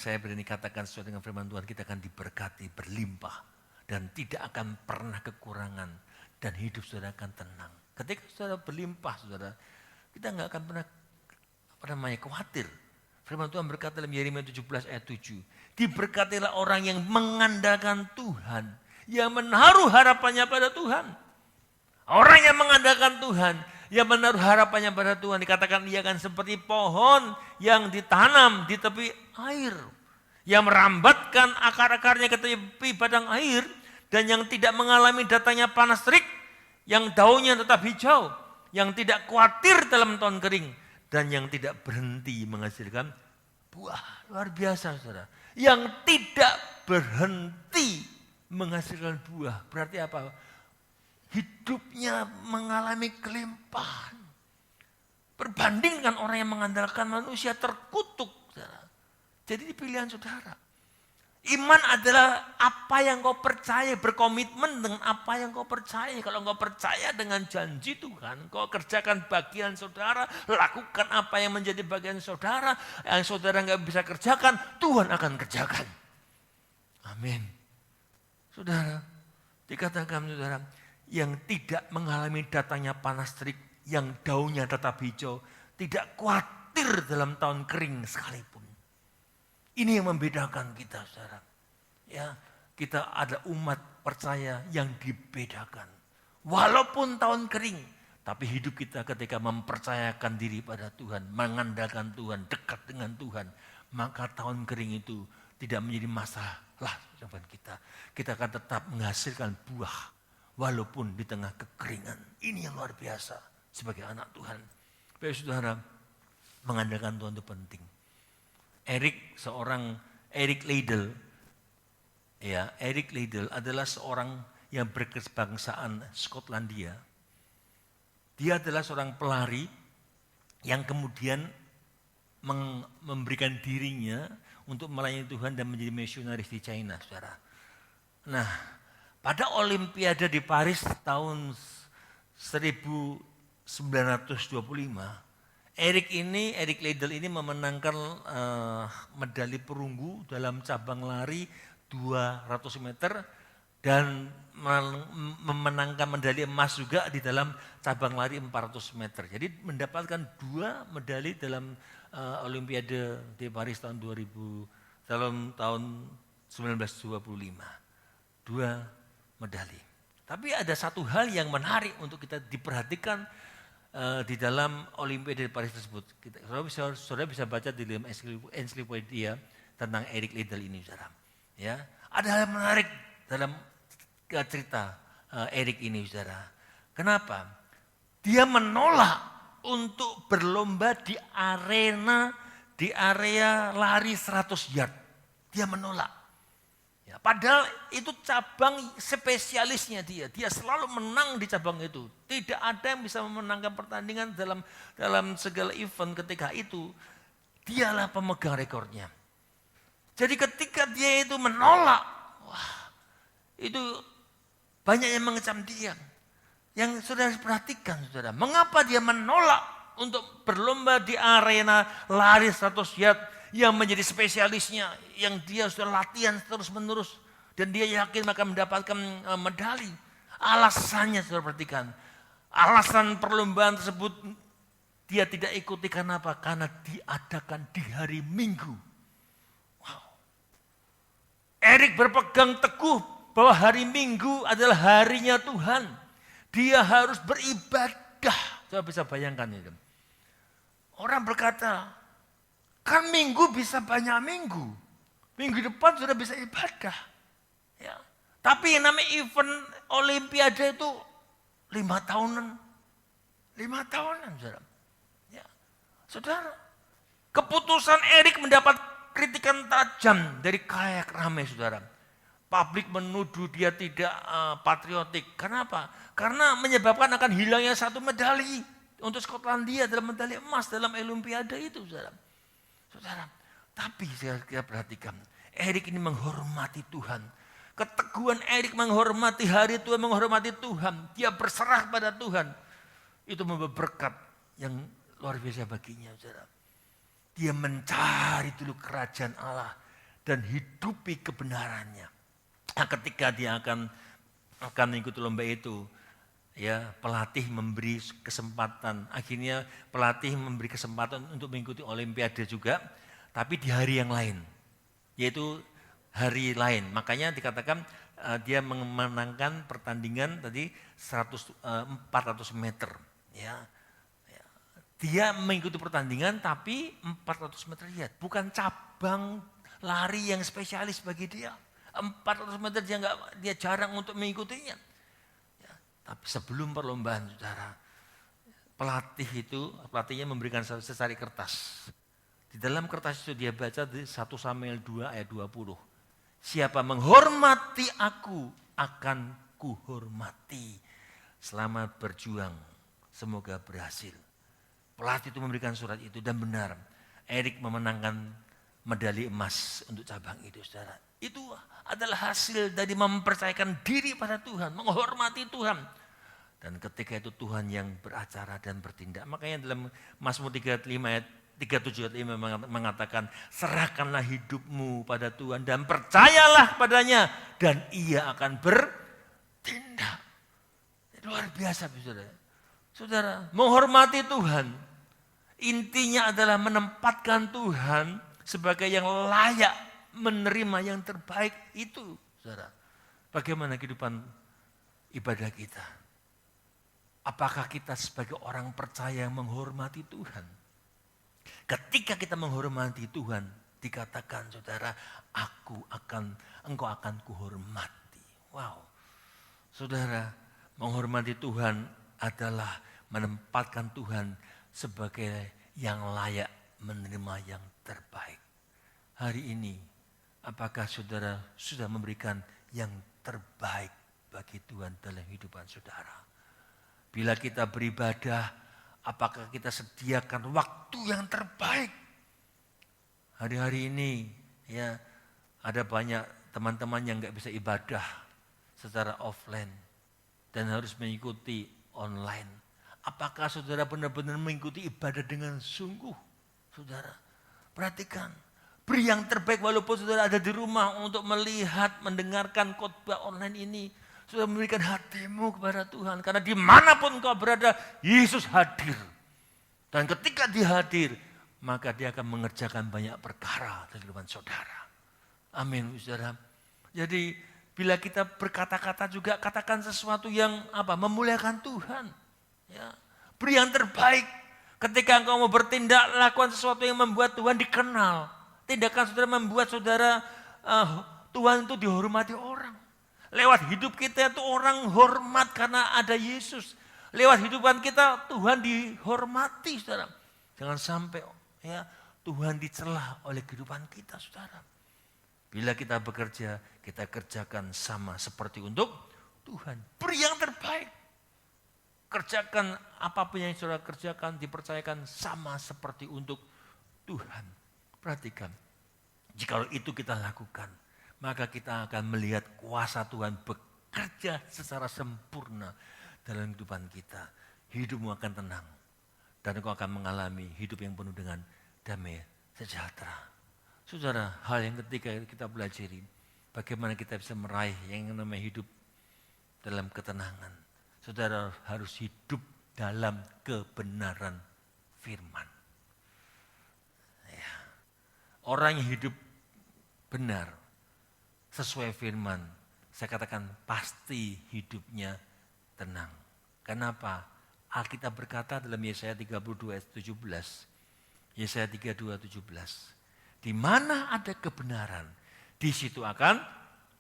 saya berani katakan sesuai dengan firman Tuhan, kita akan diberkati berlimpah dan tidak akan pernah kekurangan dan hidup saudara akan tenang. Ketika saudara berlimpah, saudara, kita nggak akan pernah khawatir. Firman Tuhan berkata dalam Yeremia 17 ayat 7, diberkatilah orang yang mengandalkan Tuhan, yang menaruh harapannya pada Tuhan. Orang yang mengandalkan Tuhan, yang menaruh harapannya pada Tuhan, dikatakan ia akan seperti pohon yang ditanam di tepi air, yang merambatkan akar-akarnya ke tepi padang air, dan yang tidak mengalami datangnya panas terik, yang daunnya tetap hijau, yang tidak khawatir dalam tahun kering, dan yang tidak berhenti menghasilkan buah. Luar biasa, saudara. Yang tidak berhenti menghasilkan buah. Berarti apa? Hidupnya mengalami kelimpahan. Berbanding dengan orang yang mengandalkan manusia terkutuk, saudara. Jadi pilihan saudara. Iman adalah apa yang kau percaya, berkomitmen dengan apa yang kau percaya. Kalau kau percaya dengan janji Tuhan, kau kerjakan bagian saudara, lakukan apa yang menjadi bagian saudara, yang saudara nggak bisa kerjakan, Tuhan akan kerjakan. Amin. Saudara, dikatakan saudara, yang tidak mengalami datangnya panas terik, yang daunnya tetap hijau, tidak khawatir dalam tahun kering sekalipun. Ini yang membedakan kita, saudara. Ya, kita ada umat percaya yang dibedakan. Walaupun tahun kering, tapi hidup kita ketika mempercayakan diri pada Tuhan, mengandalkan Tuhan, dekat dengan Tuhan, maka tahun kering itu tidak menjadi masalah buat kita. Kita akan tetap menghasilkan buah, walaupun di tengah kekeringan. Ini yang luar biasa sebagai anak Tuhan. Bapak saudara, mengandalkan Tuhan itu penting. Eric Liddell adalah seorang yang berkebangsaan Skotlandia. Dia adalah seorang pelari yang kemudian memberikan dirinya untuk melayani Tuhan dan menjadi misionaris di China, saudara. Nah, pada Olimpiade di Paris tahun 1925, Eric Liddell ini memenangkan medali perunggu dalam cabang lari 200 meter dan memenangkan medali emas juga di dalam cabang lari 400 meter. Jadi mendapatkan 2 medali dalam Olimpiade di Paris tahun 1925. 2 medali. Tapi ada satu hal yang menarik untuk kita diperhatikan di dalam Olimpiade Paris tersebut. Saudara bisa baca di dalam ensiklopedia tentang Eric Liddell ini, saudara. Ya, ada hal menarik dalam cerita Eric ini, saudara. Kenapa? Dia menolak untuk berlomba di area lari 100 yard. Dia menolak. Ya, padahal itu cabang spesialisnya dia. Dia selalu menang di cabang itu. Tidak ada yang bisa memenangkan pertandingan dalam segala event ketika itu. Dialah pemegang rekornya. Jadi ketika dia itu menolak, wah, itu banyak yang mengecam dia. Yang saudara perhatikan, saudara, mengapa dia menolak untuk berlomba di arena lari 100 yard yang menjadi spesialisnya, yang dia sudah latihan terus-menerus Dan dia yakin akan mendapatkan medali. Alasannya saudara perhatikan. Alasan perlombaan tersebut dia tidak ikuti karena apa? Karena diadakan di hari Minggu. Wow. Erik berpegang teguh bahwa hari Minggu adalah harinya Tuhan. Dia harus beribadah. Coba bisa bayangkan itu. Orang berkata, kan Minggu bisa banyak minggu. Minggu depan sudah bisa ibadah. Ya. Tapi yang namanya event Olimpiade itu 5 tahunan. 5 tahunan, saudara. Ya. Saudara, keputusan Erik mendapat kritikan tajam dari khalayak ramai, saudara. Publik menuduh dia tidak patriotik. Kenapa? Karena menyebabkan akan hilangnya satu medali untuk Skotlandia dalam medali emas dalam Olimpiade itu, saudara. Saudara, tapi kita perhatikan, Erik ini menghormati Tuhan. Keteguhan Erik menghormati hari Tuhan, menghormati Tuhan. Dia berserah pada Tuhan. Itu membawa berkat yang luar biasa baginya, saudara. Dia mencari dulu kerajaan Allah dan hidupi kebenarannya. Nah, ketika dia akan mengikuti lomba itu, ya pelatih memberi kesempatan. Akhirnya pelatih memberi kesempatan untuk mengikuti Olimpiade juga, tapi di hari yang lain, yaitu hari lain. Makanya dikatakan dia memenangkan pertandingan tadi 400 meter. Ya. Dia mengikuti pertandingan tapi 400 meter, lihat, bukan cabang lari yang spesialis bagi dia. 400 meter dia jarang untuk mengikutinya. Ya. Tapi sebelum perlombaan, saudara, pelatihnya memberikan secari kertas. Di dalam kertas itu dia baca di 1 Samuel 2 ayat 20. Siapa menghormati aku akan kuhormati. Selamat berjuang, semoga berhasil. Pelatih itu memberikan surat itu dan benar. Erik memenangkan medali emas untuk cabang itu, saudara. Itu adalah hasil dari mempercayakan diri pada Tuhan, menghormati Tuhan. Dan ketika itu Tuhan yang beracara dan bertindak. Makanya dalam Mazmur 35 ayat 375 mengatakan, serahkanlah hidupmu pada Tuhan dan percayalah padanya dan ia akan bertindak. Luar biasa, saudara. Saudara, menghormati Tuhan intinya adalah menempatkan Tuhan sebagai yang layak menerima yang terbaik itu, saudara. Bagaimana kehidupan ibadah kita? Apakah kita sebagai orang percaya yang menghormati Tuhan? Ketika kita menghormati Tuhan, dikatakan, saudara, engkau akan kuhormati. Wow. Saudara, menghormati Tuhan adalah menempatkan Tuhan sebagai yang layak menerima yang terbaik. Hari ini, apakah saudara sudah memberikan yang terbaik bagi Tuhan dalam kehidupan saudara? Bila kita beribadah, apakah kita sediakan waktu yang terbaik? Hari-hari ini ya ada banyak teman-teman yang nggak bisa ibadah secara offline dan harus mengikuti online. Apakah saudara benar-benar mengikuti ibadah dengan sungguh? Saudara, perhatikan. Beri yang terbaik walaupun saudara ada di rumah untuk melihat, mendengarkan khotbah online ini. Sudah memberikan hatimu kepada Tuhan. Karena dimanapun kau berada, Yesus hadir. Dan ketika dia hadir, maka dia akan mengerjakan banyak perkara dalam kehidupan saudara. Amin, saudara. Jadi bila kita berkata-kata juga, katakan sesuatu yang memuliakan Tuhan. Ya. Beri yang terbaik. Ketika engkau mau bertindak, lakukan sesuatu yang membuat Tuhan dikenal. Tindakan saudara membuat saudara, Tuhan itu dihormati orang. Lewat hidup kita itu orang hormat karena ada Yesus. Lewat hidupan kita Tuhan dihormati, saudara. Jangan sampai ya Tuhan dicela oleh kehidupan kita, saudara. Bila kita bekerja, kita kerjakan sama seperti untuk Tuhan. Beri yang terbaik. Kerjakan apapun yang saudara kerjakan, dipercayakan sama seperti untuk Tuhan. Perhatikan, jikalau itu kita lakukan, maka kita akan melihat kuasa Tuhan bekerja secara sempurna dalam kehidupan kita. Hidupmu akan tenang dan engkau akan mengalami hidup yang penuh dengan damai sejahtera. Saudara, hal yang ketiga kita pelajari, bagaimana kita bisa meraih yang namanya hidup dalam ketenangan. Saudara harus hidup dalam kebenaran firman. Ya. Orang yang hidup benar sesuai firman, saya katakan pasti hidupnya tenang. Kenapa? Alkitab berkata dalam Yesaya 32 ayat 17. Yesaya 32 17. Di mana ada kebenaran, di situ akan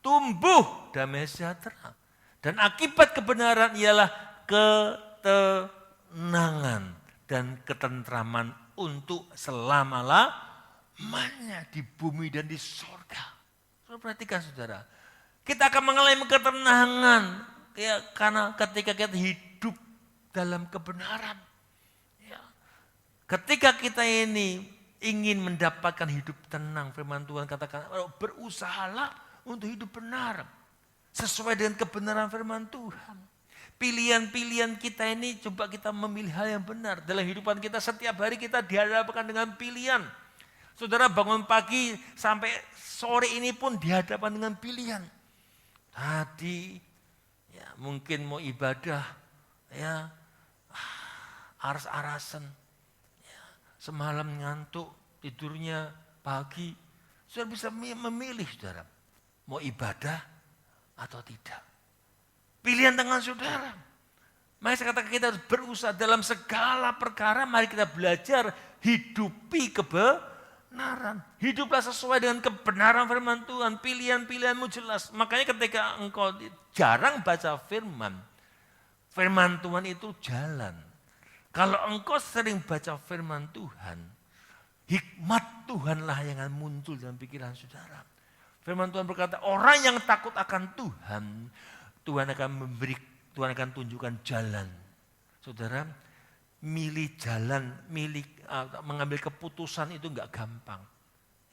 tumbuh damai sejahtera. Dan akibat kebenaran ialah ketenangan dan ketentraman untuk selama-lamanya di bumi dan di sorga. Saudara perhatikan saudara, kita akan mengalami ketenangan ya, karena ketika kita hidup dalam kebenaran. Ya. Ketika kita ini ingin mendapatkan hidup tenang, firman Tuhan katakan berusahalah untuk hidup benar. Sesuai dengan kebenaran firman Tuhan. Pilihan-pilihan kita ini coba kita memilih hal yang benar. Dalam kehidupan kita setiap hari kita dihadapkan dengan pilihan. Saudara bangun pagi sampai sore ini pun dihadapkan dengan pilihan. Tadi ya mungkin mau ibadah ya aras-arasan. Ya, semalam ngantuk tidurnya pagi. Saudara bisa memilih saudara. Mau ibadah atau tidak. Pilihan tangan saudara. Mari saya katakan kita harus berusaha dalam segala perkara. Mari kita belajar hidupi kebenaran. Hiduplah sesuai dengan kebenaran firman Tuhan. Pilihan-pilihanmu jelas. Makanya ketika engkau jarang baca firman. Firman Tuhan itu jalan. Kalau engkau sering baca firman Tuhan. Hikmat Tuhanlah yang akan muncul dalam pikiran saudara. Firman Tuhan berkata, orang yang takut akan Tuhan, Tuhan akan tunjukkan jalan. Saudara, milih jalan, mengambil keputusan itu enggak gampang.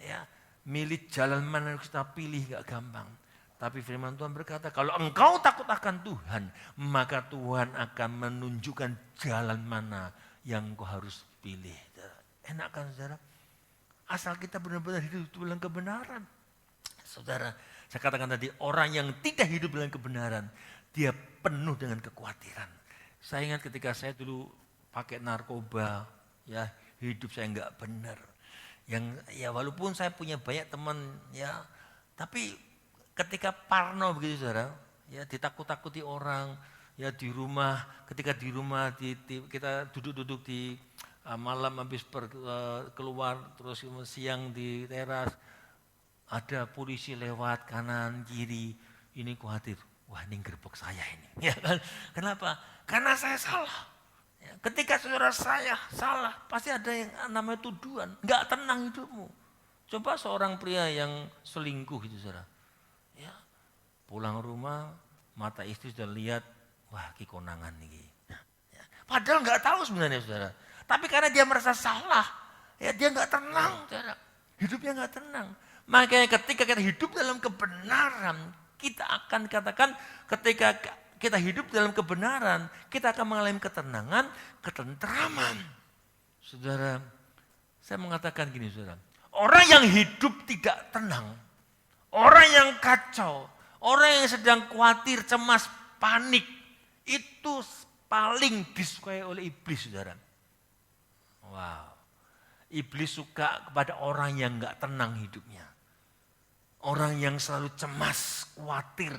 Ya, milih jalan mana yang kita pilih enggak gampang. Tapi firman Tuhan berkata, kalau engkau takut akan Tuhan, maka Tuhan akan menunjukkan jalan mana yang engkau harus pilih. Enak kan saudara? Asal kita benar-benar hidup dalam kebenaran. Saudara, saya katakan tadi orang yang tidak hidup dalam kebenaran, dia penuh dengan kekhawatiran. Saya ingat ketika saya dulu pakai narkoba, ya hidup saya enggak benar. Yang ya walaupun saya punya banyak teman, ya, tapi ketika parno begitu saudara, ya ditakut-takuti orang, ya di rumah, ketika di rumah kita duduk-duduk di malam habis keluar terus siang di teras. Ada polisi lewat kanan kiri, ini khawatir, wah ini gerbek saya ini. Ya kan? Kenapa? Karena saya salah. Ya, ketika saudara saya salah, pasti ada yang namanya tuduhan. Enggak tenang hidupmu. Coba seorang pria yang selingkuh gitu saudara. Ya, pulang rumah, mata istri sudah lihat, wah kikonangan nih. Ya, padahal enggak tahu sebenarnya saudara. Tapi karena dia merasa salah, ya dia enggak tenang saudara. Hidupnya enggak tenang. Makanya ketika kita hidup dalam kebenaran, kita akan katakan ketika kita hidup dalam kebenaran, kita akan mengalami ketenangan, ketentraman. Saudara, saya mengatakan gini saudara, orang yang hidup tidak tenang, orang yang kacau, orang yang sedang khawatir, cemas, panik, itu paling disukai oleh iblis saudara. Wow, iblis suka kepada orang yang gak tenang hidupnya. Orang yang selalu cemas, khawatir,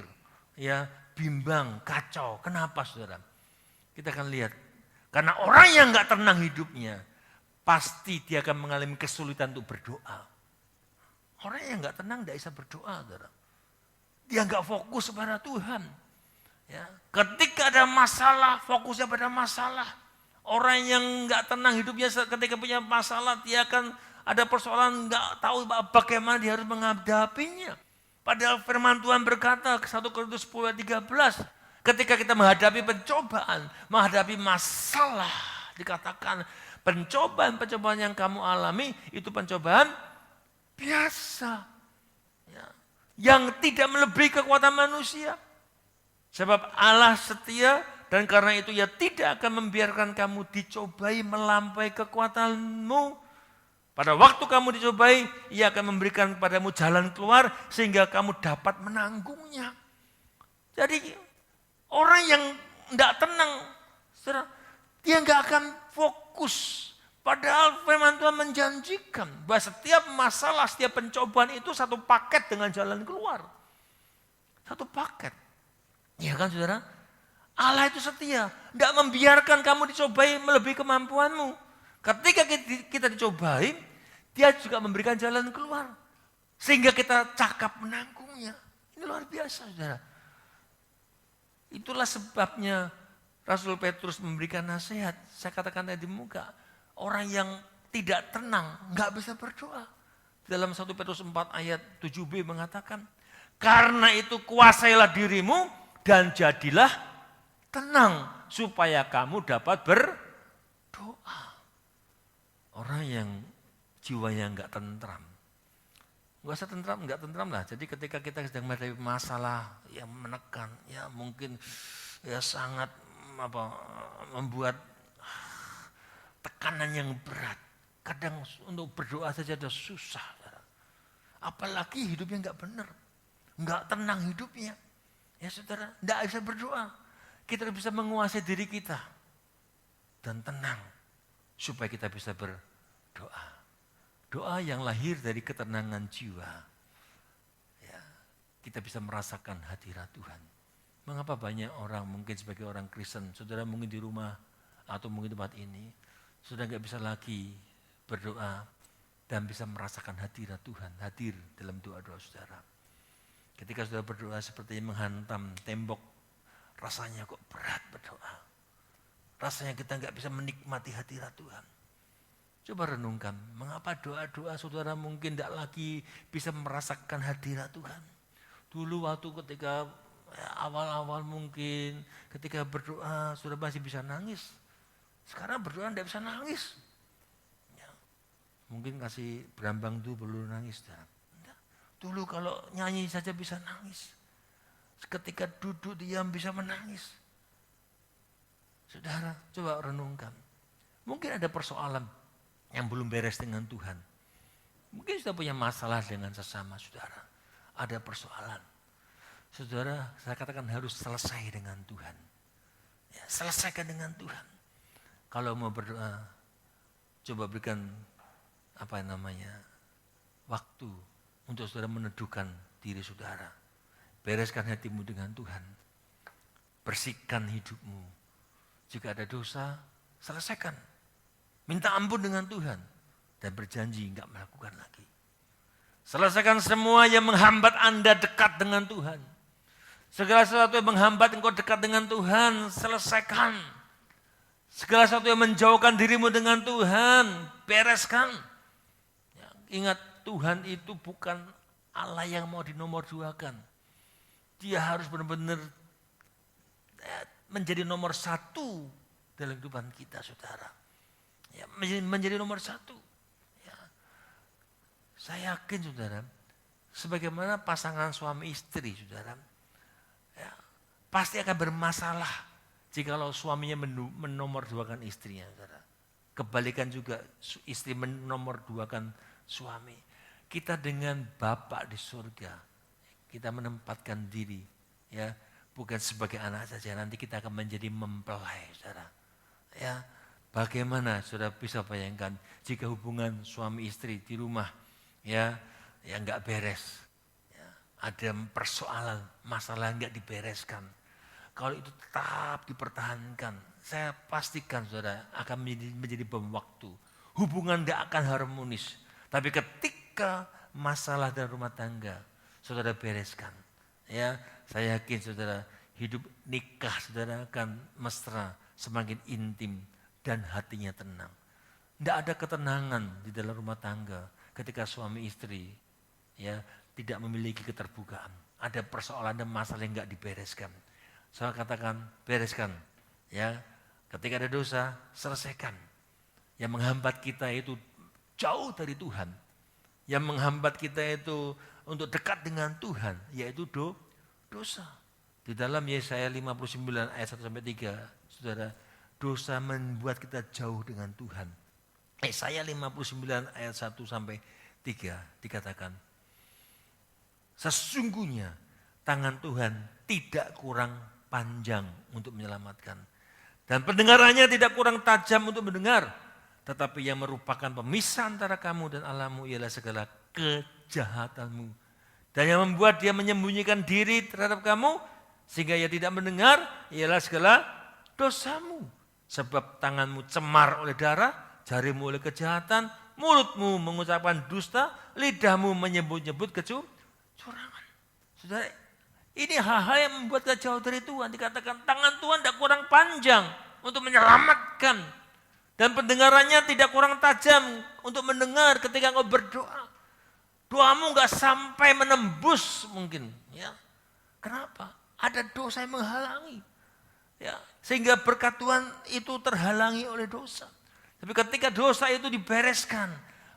ya, bimbang, kacau. Kenapa saudara? Kita akan lihat. Karena orang yang enggak tenang hidupnya, pasti dia akan mengalami kesulitan untuk berdoa. Orang yang enggak tenang tidak bisa berdoa, saudara. Dia enggak fokus kepada Tuhan. Ya. Ketika ada masalah, fokusnya pada masalah. Orang yang enggak tenang hidupnya ketika punya masalah, dia akan ada persoalan enggak tahu bagaimana dia harus menghadapinya. Padahal firman Tuhan berkata 1 Korintus 10:13, ketika kita menghadapi pencobaan, menghadapi masalah, dikatakan pencobaan-pencobaan yang kamu alami itu pencobaan biasa. Ya. Yang tidak melebihi kekuatan manusia. Sebab Allah setia dan karena itu ia tidak akan membiarkan kamu dicobai melampaui kekuatanmu. Pada waktu kamu dicobai, ia akan memberikan kepadamu jalan keluar sehingga kamu dapat menanggungnya. Jadi orang yang tidak tenang, saudara, dia nggak akan fokus. Padahal firman Tuhan menjanjikan bahwa setiap masalah, setiap pencobaan itu satu paket dengan jalan keluar. Satu paket. Ya kan saudara? Allah itu setia, tidak membiarkan kamu dicobai melebihi kemampuanmu. Ketika kita dicobai, dia juga memberikan jalan keluar. Sehingga kita cakap menanggungnya. Ini luar biasa saudara. Itulah sebabnya Rasul Petrus memberikan nasihat. Saya katakan tadi di muka. Orang yang tidak tenang, nggak bisa berdoa. Dalam 1 Petrus 4 ayat 7b mengatakan, karena itu kuasailah dirimu dan jadilah tenang supaya kamu dapat berdoa. Orang yang jiwanya enggak tentram. Enggak usah tentram, enggak tentram lah. Jadi ketika kita sedang menghadapi masalah yang menekan, ya mungkin ya sangat membuat tekanan yang berat. Kadang untuk berdoa saja sudah susah. Apalagi hidupnya enggak benar. Enggak tenang hidupnya. Ya saudara, enggak bisa berdoa. Kita bisa menguasai diri kita. Dan tenang. Supaya kita bisa berdoa. Doa yang lahir dari ketenangan jiwa. Ya, kita bisa merasakan hadirat Tuhan. Mengapa banyak orang, mungkin sebagai orang Kristen, saudara mungkin di rumah atau mungkin tempat ini, sudah nggak bisa lagi berdoa dan bisa merasakan hadirat Tuhan, hadir dalam doa-doa saudara. Ketika saudara berdoa seperti menghantam tembok, rasanya kok berat berdoa. Rasanya kita nggak bisa menikmati hadirat Tuhan. Coba renungkan, mengapa doa-doa saudara mungkin tidak lagi bisa merasakan hadirat Tuhan. Dulu waktu ketika awal-awal mungkin ketika berdoa sudah masih bisa nangis. Sekarang berdoa tidak bisa nangis. Ya. Mungkin kasih berambang itu perlu nangis. Dulu kalau nyanyi saja bisa nangis. Ketika duduk diam bisa menangis. Saudara, coba renungkan. Mungkin ada persoalan yang belum beres dengan Tuhan. Mungkin sudah punya masalah dengan sesama saudara. Ada persoalan. Saudara, saya katakan harus selesai dengan Tuhan. Ya, selesaikan dengan Tuhan. Kalau mau berdoa, coba berikan waktu untuk saudara meneduhkan diri saudara. Bereskan hatimu dengan Tuhan. Bersihkan hidupmu. Jika ada dosa, selesaikan. Minta ampun dengan Tuhan. Dan berjanji enggak melakukan lagi. Selesaikan semua yang menghambat Anda dekat dengan Tuhan. Segala sesuatu yang menghambat engkau dekat dengan Tuhan, selesaikan. Segala sesuatu yang menjauhkan dirimu dengan Tuhan, bereskan. Ya, ingat, Tuhan itu bukan Allah yang mau dinomorduakan. Dia harus benar-benar menjadi nomor satu dalam kehidupan kita, saudara. Ya, menjadi nomor satu. Ya. Saya yakin, saudara, sebagaimana pasangan suami istri, saudara, ya, pasti akan bermasalah jikalau suaminya menomorduakan istrinya, saudara. Kebalikan juga istri menomorduakan suami. Kita dengan Bapa di surga, kita menempatkan diri, ya, bukan sebagai anak saja, nanti kita akan menjadi mempelai, saudara. Ya, bagaimana saudara bisa bayangkan jika hubungan suami istri di rumah, ya nggak beres, ya, ada persoalan, masalah nggak dibereskan. Kalau itu tetap dipertahankan, saya pastikan saudara akan menjadi bom waktu. Hubungan tidak akan harmonis, tapi ketika masalah dalam rumah tangga, saudara bereskan. Ya, saya yakin saudara hidup nikah saudara akan mesra, semakin intim dan hatinya tenang. Tidak ada ketenangan di dalam rumah tangga ketika suami istri ya tidak memiliki keterbukaan. Ada persoalan dan masalah yang enggak dibereskan. Saya katakan bereskan. Ya, ketika ada dosa selesaikan. Yang menghambat kita itu jauh dari Tuhan. Yang menghambat kita itu untuk dekat dengan Tuhan, yaitu dosa. Di dalam Yesaya 59 ayat 1-3, saudara, dosa membuat kita jauh dengan Tuhan. Yesaya 59 ayat 1 sampai 3 dikatakan, sesungguhnya tangan Tuhan tidak kurang panjang untuk menyelamatkan. Dan pendengarannya tidak kurang tajam untuk mendengar. Tetapi yang merupakan pemisah antara kamu dan Allahmu ialah segala kejahatanmu. Dan yang membuat dia menyembunyikan diri terhadap kamu sehingga ia tidak mendengar ialah segala dosamu. Sebab tanganmu cemar oleh darah, jarimu oleh kejahatan, mulutmu mengucapkan dusta, lidahmu menyebut-nyebut kecurangan. Saudara, ini hal-hal yang membuat kita jauh dari Tuhan. Dikatakan tangan Tuhan tidak kurang panjang untuk menyelamatkan. Dan pendengarannya tidak kurang tajam untuk mendengar ketika engkau berdoa. Doamu nggak sampai menembus mungkin. Ya. Kenapa? Ada dosa yang menghalangi. Ya. Sehingga berkat Tuhan itu terhalangi oleh dosa. Tapi ketika dosa itu dibereskan,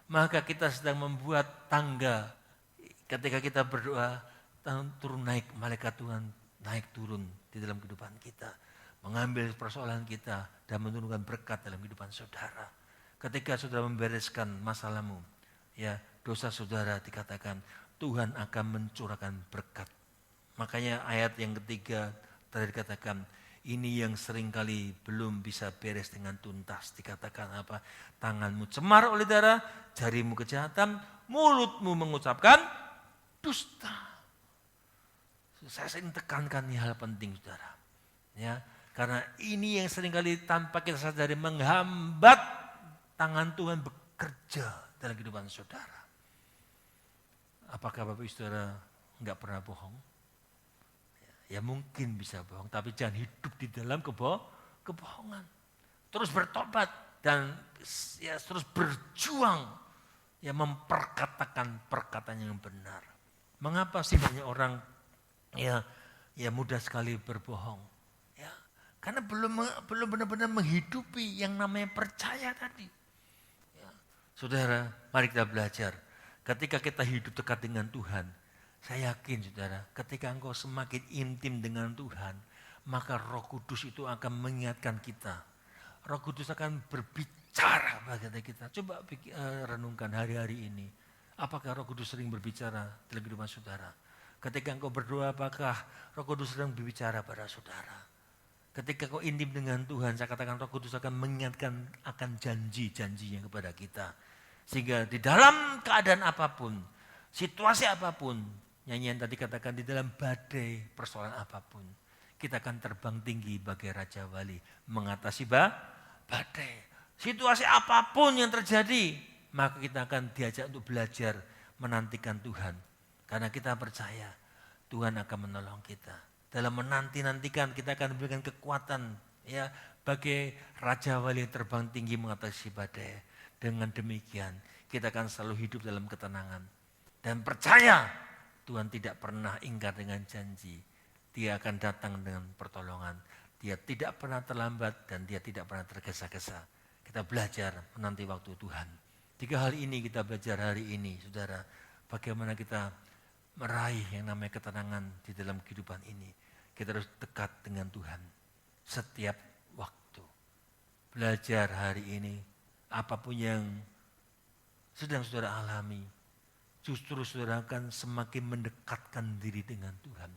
maka kita sedang membuat tangga. Ketika kita berdoa, turun naik, malaikat Tuhan naik turun di dalam kehidupan kita. Mengambil persoalan kita dan menurunkan berkat dalam kehidupan saudara. Ketika saudara membereskan masalahmu, ya dosa saudara dikatakan Tuhan akan mencurahkan berkat. Makanya ayat yang ketiga tadi dikatakan, ini yang seringkali belum bisa beres dengan tuntas. Dikatakan apa? Tanganmu cemar oleh darah, jarimu kejahatan, mulutmu mengucapkan dusta. Saya sering tekankan ini hal penting saudara. Ya, karena ini yang seringkali tanpa kita sadari menghambat tangan Tuhan bekerja dalam kehidupan saudara. Apakah Bapak Ibu Saudara enggak pernah bohong? Ya mungkin bisa bohong, tapi jangan hidup di dalam kebohongan. Terus bertobat dan ya terus berjuang ya memperkatakan perkataan yang benar. Mengapa sih banyak orang ya mudah sekali berbohong? Ya, karena belum benar-benar menghidupi yang namanya percaya tadi. Ya, saudara, mari kita belajar. Ketika kita hidup dekat dengan Tuhan, saya yakin saudara, ketika engkau semakin intim dengan Tuhan, maka Roh Kudus itu akan mengingatkan kita. Roh Kudus akan berbicara bagi kita. Coba renungkan hari-hari ini. Apakah Roh Kudus sering berbicara dalam kehidupan saudara? Ketika engkau berdoa, apakah Roh Kudus sedang berbicara pada saudara? Ketika kau intim dengan Tuhan, saya katakan Roh Kudus akan mengingatkan akan janji-janjinya kepada kita. Sehingga di dalam keadaan apapun, situasi apapun, nyanyian tadi katakan di dalam badai persoalan apapun, kita akan terbang tinggi bagai Raja Wali, mengatasi badai. Situasi apapun yang terjadi, maka kita akan diajak untuk belajar menantikan Tuhan. Karena kita percaya Tuhan akan menolong kita. Dalam menanti-nantikan kita akan memberikan kekuatan ya bagai Raja Wali terbang tinggi mengatasi badai. Dengan demikian kita akan selalu hidup dalam ketenangan. Dan percaya Tuhan tidak pernah ingkar dengan janji. Dia akan datang dengan pertolongan. Dia tidak pernah terlambat dan dia tidak pernah tergesa-gesa. Kita belajar menanti waktu Tuhan. 3 hal ini kita belajar hari ini saudara. Bagaimana kita meraih yang namanya ketenangan di dalam kehidupan ini. Kita harus dekat dengan Tuhan setiap waktu. Belajar hari ini, apapun yang sedang saudara alami, justru saudara akan semakin mendekatkan diri dengan Tuhan.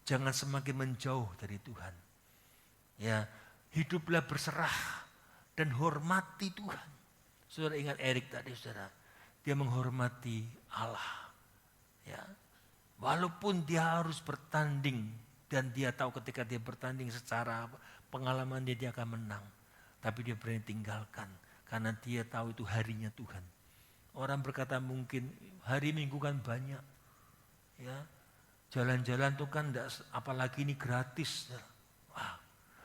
Jangan semakin menjauh dari Tuhan. Ya, hiduplah berserah dan hormati Tuhan. Saudara ingat Erik tadi saudara, dia menghormati Allah. Ya, walaupun dia harus bertanding dan dia tahu ketika dia bertanding secara pengalaman dia akan menang. Tapi dia berani tinggalkan karena dia tahu itu harinya Tuhan. Orang berkata mungkin hari Minggu kan banyak. Ya, jalan-jalan tuh kan enggak, apalagi ini gratis. Wah,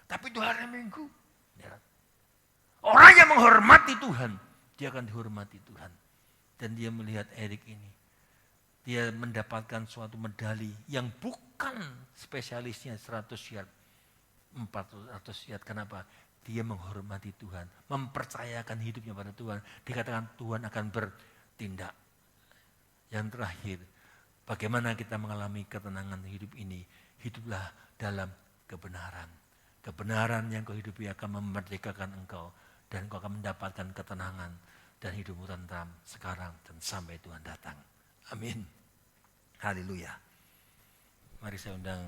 tapi itu hari Minggu. Ya. Orang yang menghormati Tuhan, dia akan dihormati Tuhan. Dan dia melihat Erik ini. Dia mendapatkan suatu medali yang bukan spesialisnya 100 yard, 400 yard. Kenapa? Dia menghormati Tuhan, mempercayakan hidupnya pada Tuhan. Dikatakan Tuhan akan bertindak. Yang terakhir, bagaimana kita mengalami ketenangan hidup ini? Hiduplah dalam kebenaran. Kebenaran yang kau hidupi akan memerdekakan engkau dan engkau akan mendapatkan ketenangan dan hidupmu tentram sekarang dan sampai Tuhan datang. Amin. Haleluya. Mari saya undang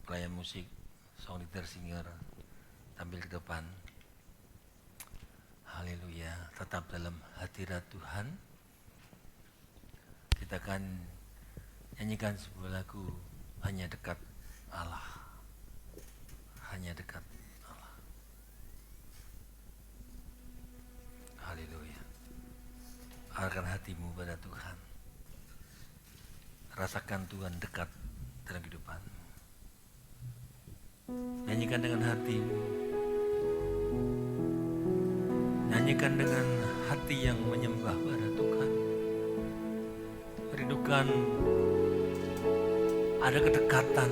pelayan musik, song leader singer tampil ke depan. Haleluya. Tetap dalam hadirat Tuhan. Kita akan nyanyikan sebuah lagu, Hanya Dekat Allah. Hanya dekat Allah. Haleluya. Arahkan hatimu pada Tuhan. Rasakan Tuhan dekat dalam kehidupanmu. Nyanyikan dengan hatimu. Nyanyikan dengan hati yang menyembah pada Tuhan. Rindukan ada kedekatan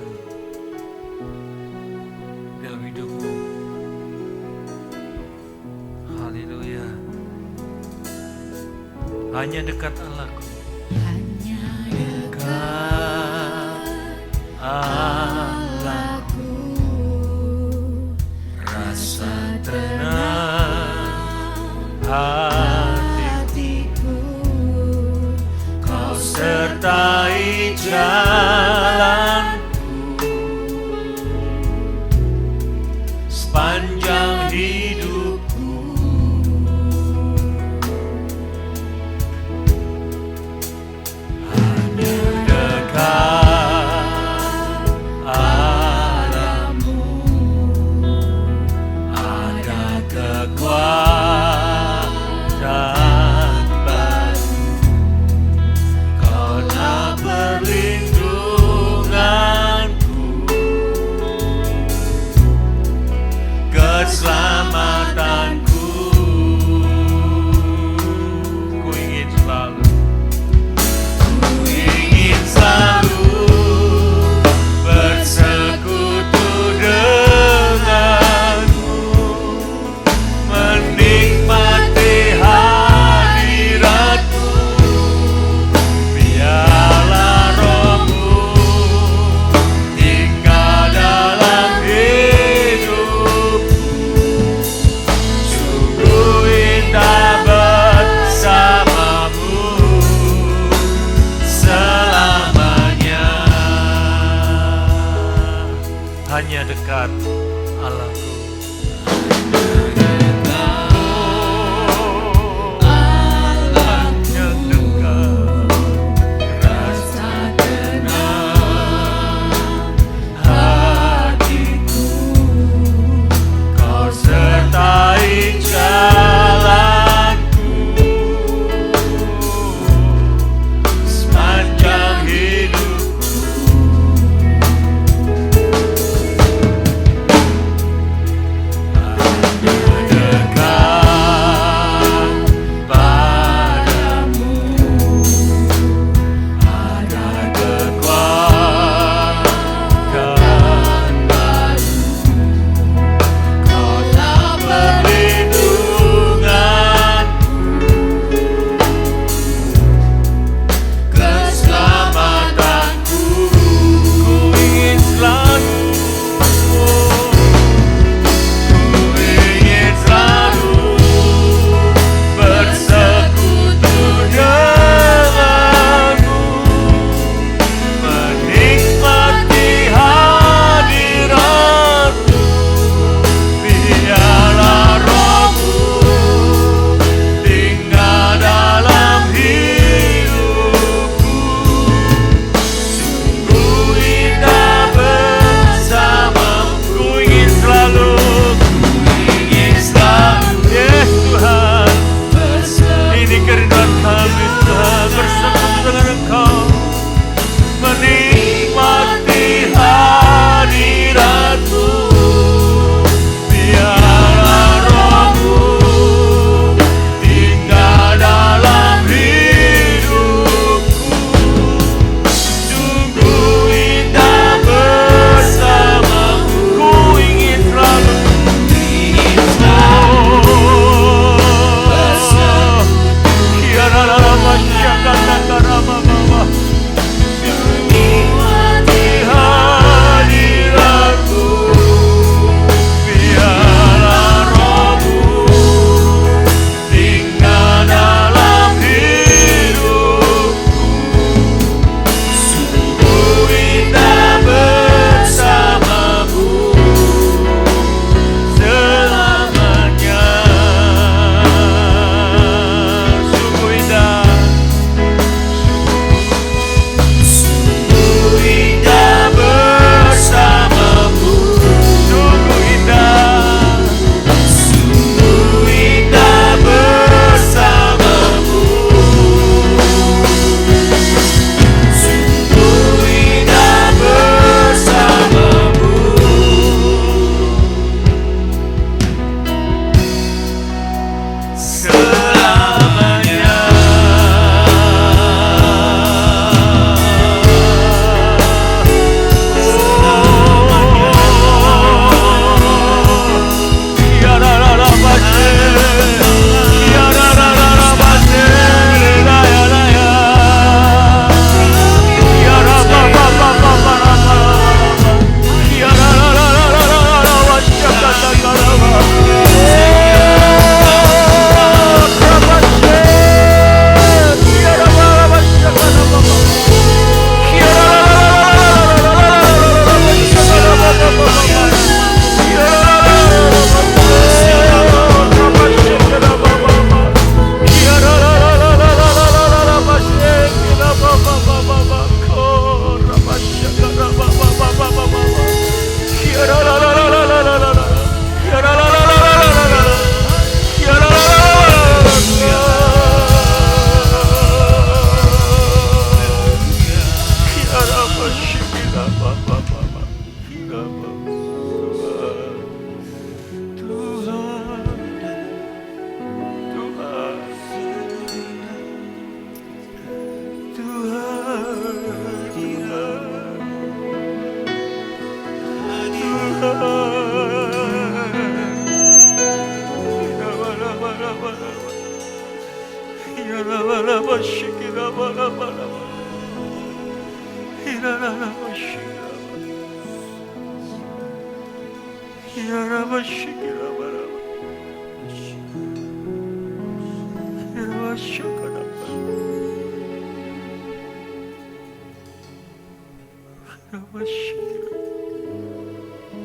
dalam hidupmu. Haleluya. Hanya dekat Allahku. Hanya dekat Allahku, rasa tenang hatiku, kau sertai jalanku sepanjang hidupku. Hanya dekat Allahmu ada kekuatan baru, karena perlindunganku, keselamatanku. Ku ingin selalu bersekutu denganmu, menikmati hadiratmu. Biarlah rohmu tinggal dalam hidupku, sungguh indah bersamamu selamanya. Hanya dekat Allahku. Hanya dekat, rasa tenang hatiku, kau sertai jalanku sepanjang hidupku.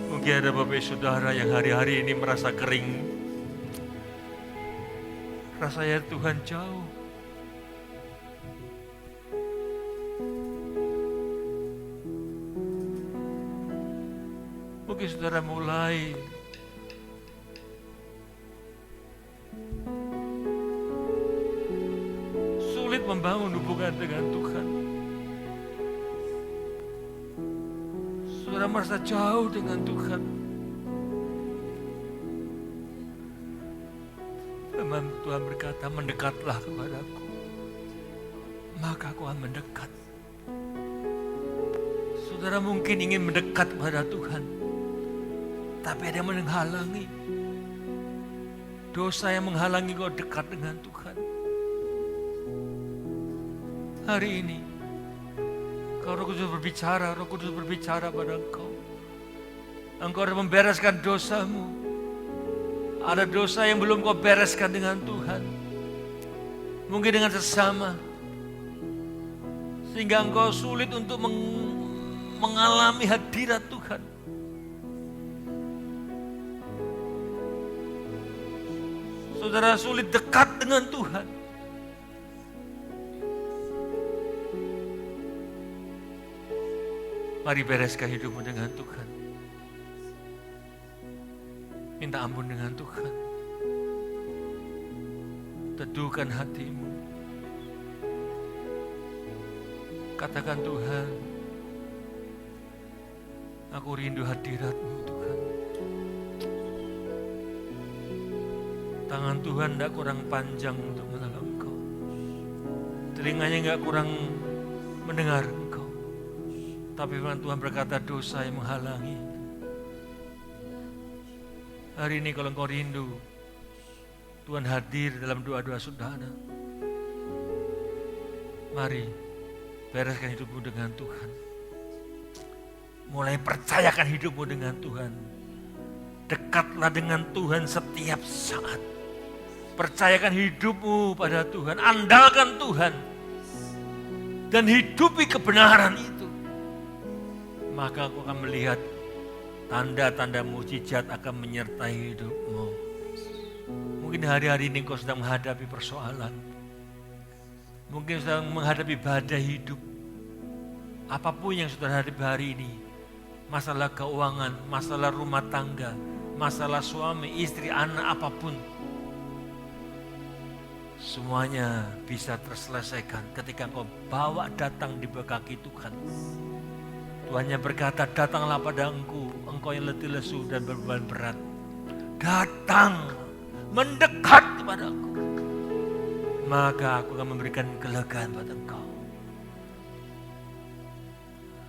Mungkin ada Bapak Saudara yang hari-hari ini merasa kering. Rasanya Tuhan jauh. Mungkin saudara mulai sulit membangun hubungan dengan Tuhan. Saudara merasa jauh dengan Tuhan. Firman Tuhan berkata, mendekatlah kepadaku, maka aku akan mendekat. Saudara mungkin ingin mendekat kepada Tuhan, tapi ada yang menghalangi. Dosa yang menghalangi kau dekat dengan Tuhan. Hari ini, Roh Kudus berbicara pada engkau. Engkau harus membereskan dosamu. Ada dosa yang belum kau bereskan dengan Tuhan. Mungkin dengan sesama. Sehingga engkau sulit untuk mengalami hadirat Tuhan. Saudara sulit dekat dengan Tuhan. Mari bereskan hidupmu dengan Tuhan. Minta ampun dengan Tuhan. Teduhkan hatimu. Katakan, Tuhan, aku rindu hadirat-Mu, Tuhan. Tangan Tuhan tidak kurang panjang untuk menolong Engkau. Telinganya tidak kurang mendengar Engkau. Tapi firman Tuhan berkata, dosa yang menghalangi. Hari ini kalau engkau rindu, Tuhan hadir dalam doa-doa saudara. Mari, bereskan hidupmu dengan Tuhan. Mulai percayakan hidupmu dengan Tuhan. Dekatlah dengan Tuhan setiap saat. Percayakan hidupmu pada Tuhan. Andalkan Tuhan. Dan hidupi kebenaran itu. Maka aku akan melihat tanda-tanda mukjizat akan menyertai hidupmu. Mungkin hari-hari ini kau sedang menghadapi persoalan. Mungkin sedang menghadapi badai hidup. Apapun yang sudah hadapi hari ini. Masalah keuangan, masalah rumah tangga, masalah suami, istri, anak, apapun. Semuanya bisa terselesaikan ketika kau bawa datang di bawah kaki Tuhan. Tuhannya berkata, datanglah pada engkau yang letih lesu dan berbeban berat. Datang, mendekat kepada aku. Maka aku akan memberikan kelegaan pada engkau.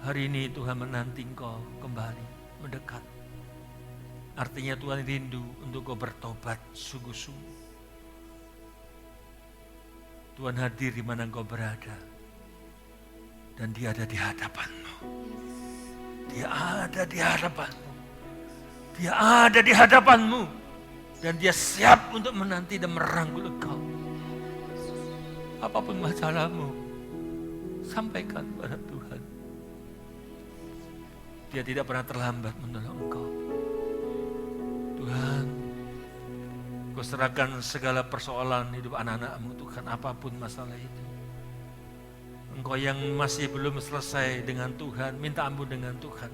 Hari ini Tuhan menanti engkau kembali, mendekat. Artinya Tuhan rindu untuk kau bertobat sungguh-sungguh. Tuhan hadir di mana engkau berada. Dan Dia ada di hadapanmu. Dia ada di hadapanmu. Dia ada di hadapanmu. Dan Dia siap untuk menanti dan merangkul engkau. Apapun masalahmu, sampaikan pada Tuhan. Dia tidak pernah terlambat menolong engkau. Tuhan, Kau serahkan segala persoalan hidup anak-anak-Mu Tuhan, apapun masalah itu. Engkau yang masih belum selesai dengan Tuhan, minta ampun dengan Tuhan.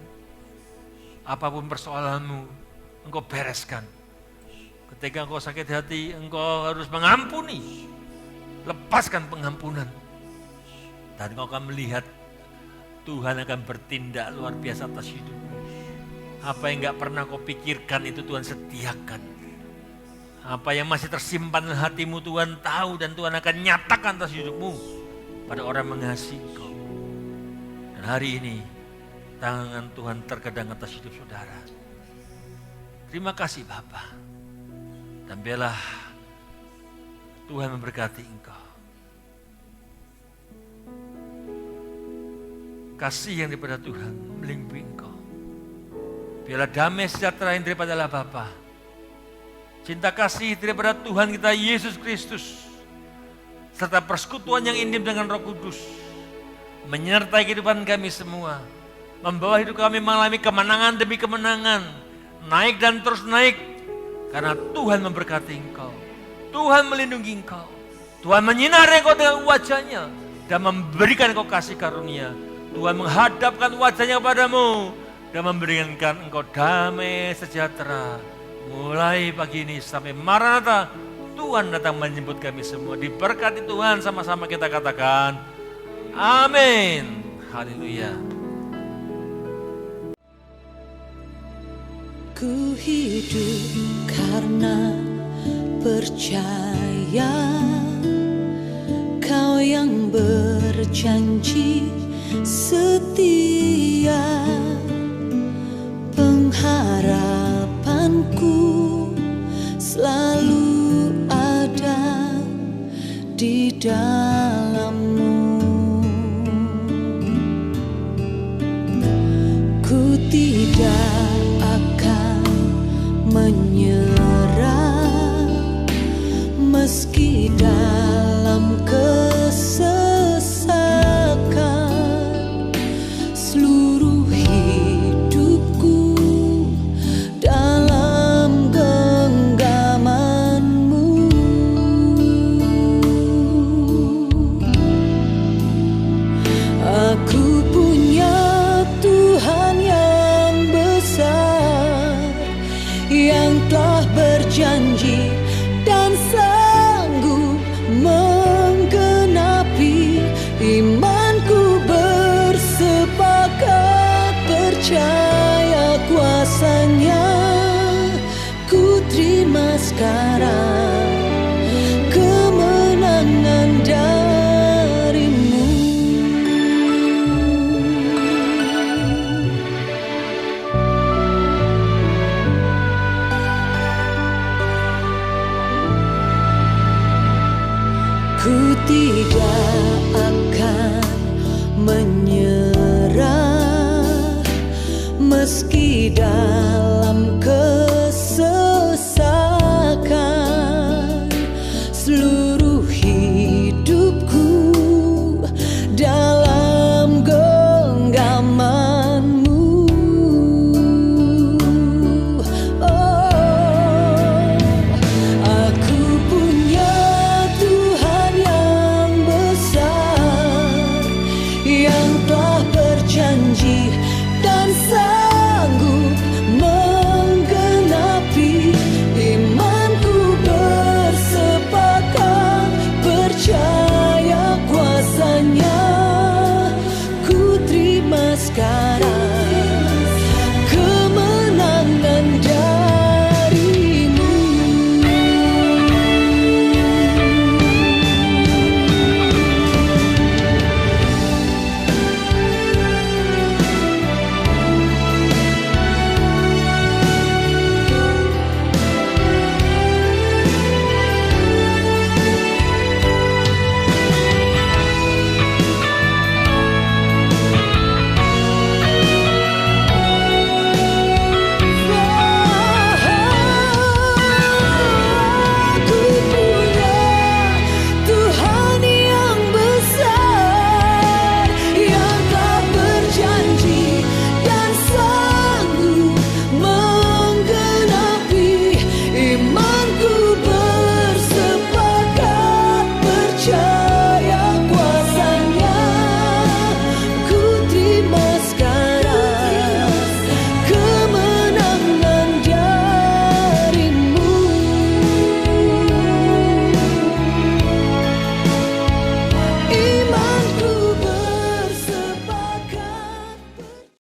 Apapun persoalanmu, engkau bereskan. Ketika engkau sakit hati, engkau harus mengampuni. Lepaskan pengampunan. Dan engkau akan melihat Tuhan akan bertindak luar biasa atas hidupmu. Apa yang gak pernah kau pikirkan itu Tuhan sediakan. Apa yang masih tersimpan dalam hatimu Tuhan tahu dan Tuhan akan nyatakan atas hidupmu. Pada orang mengasihi engkau. Dan hari ini tangan Tuhan terkadang atas hidup saudara. Terima kasih Bapa. Dan biarlah Tuhan memberkati engkau. kasih yang daripada Tuhan melingkupi engkau. Biarlah damai sejahtera yang daripada Allah Bapa, cinta kasih daripada Tuhan kita Yesus Kristus, serta persekutuan yang intim dengan Roh Kudus menyertai kehidupan kami semua, membawa hidup kami mengalami kemenangan demi kemenangan, naik dan terus naik, karena Tuhan memberkati engkau, Tuhan melindungi engkau, Tuhan menyinari engkau dengan wajahnya dan memberikan engkau kasih karunia. Tuhan menghadapkan wajahnya kepadamu dan memberikan engkau damai sejahtera. Mulai pagi ini sampai Maranatha, Tuhan datang menjemput kami semua. Diberkati Tuhan, sama-sama kita katakan amin. Haleluya. Ku hidup karena percaya Kau yang berjanji setia, pengharapanku selalu ada di dalam-Mu. Ku tidak akan menyerah meski dalam kesesakan, seluruh hidupku dalam genggaman-Mu. Aku punya Tuhan yang besar, yang telah berjanji dan sanggup menggenapi. Imanku bersepakat percaya kuasa-Nya. Ku terima sekarang kemenangan dari-Mu. Ku tidak akan menyerah meski dalam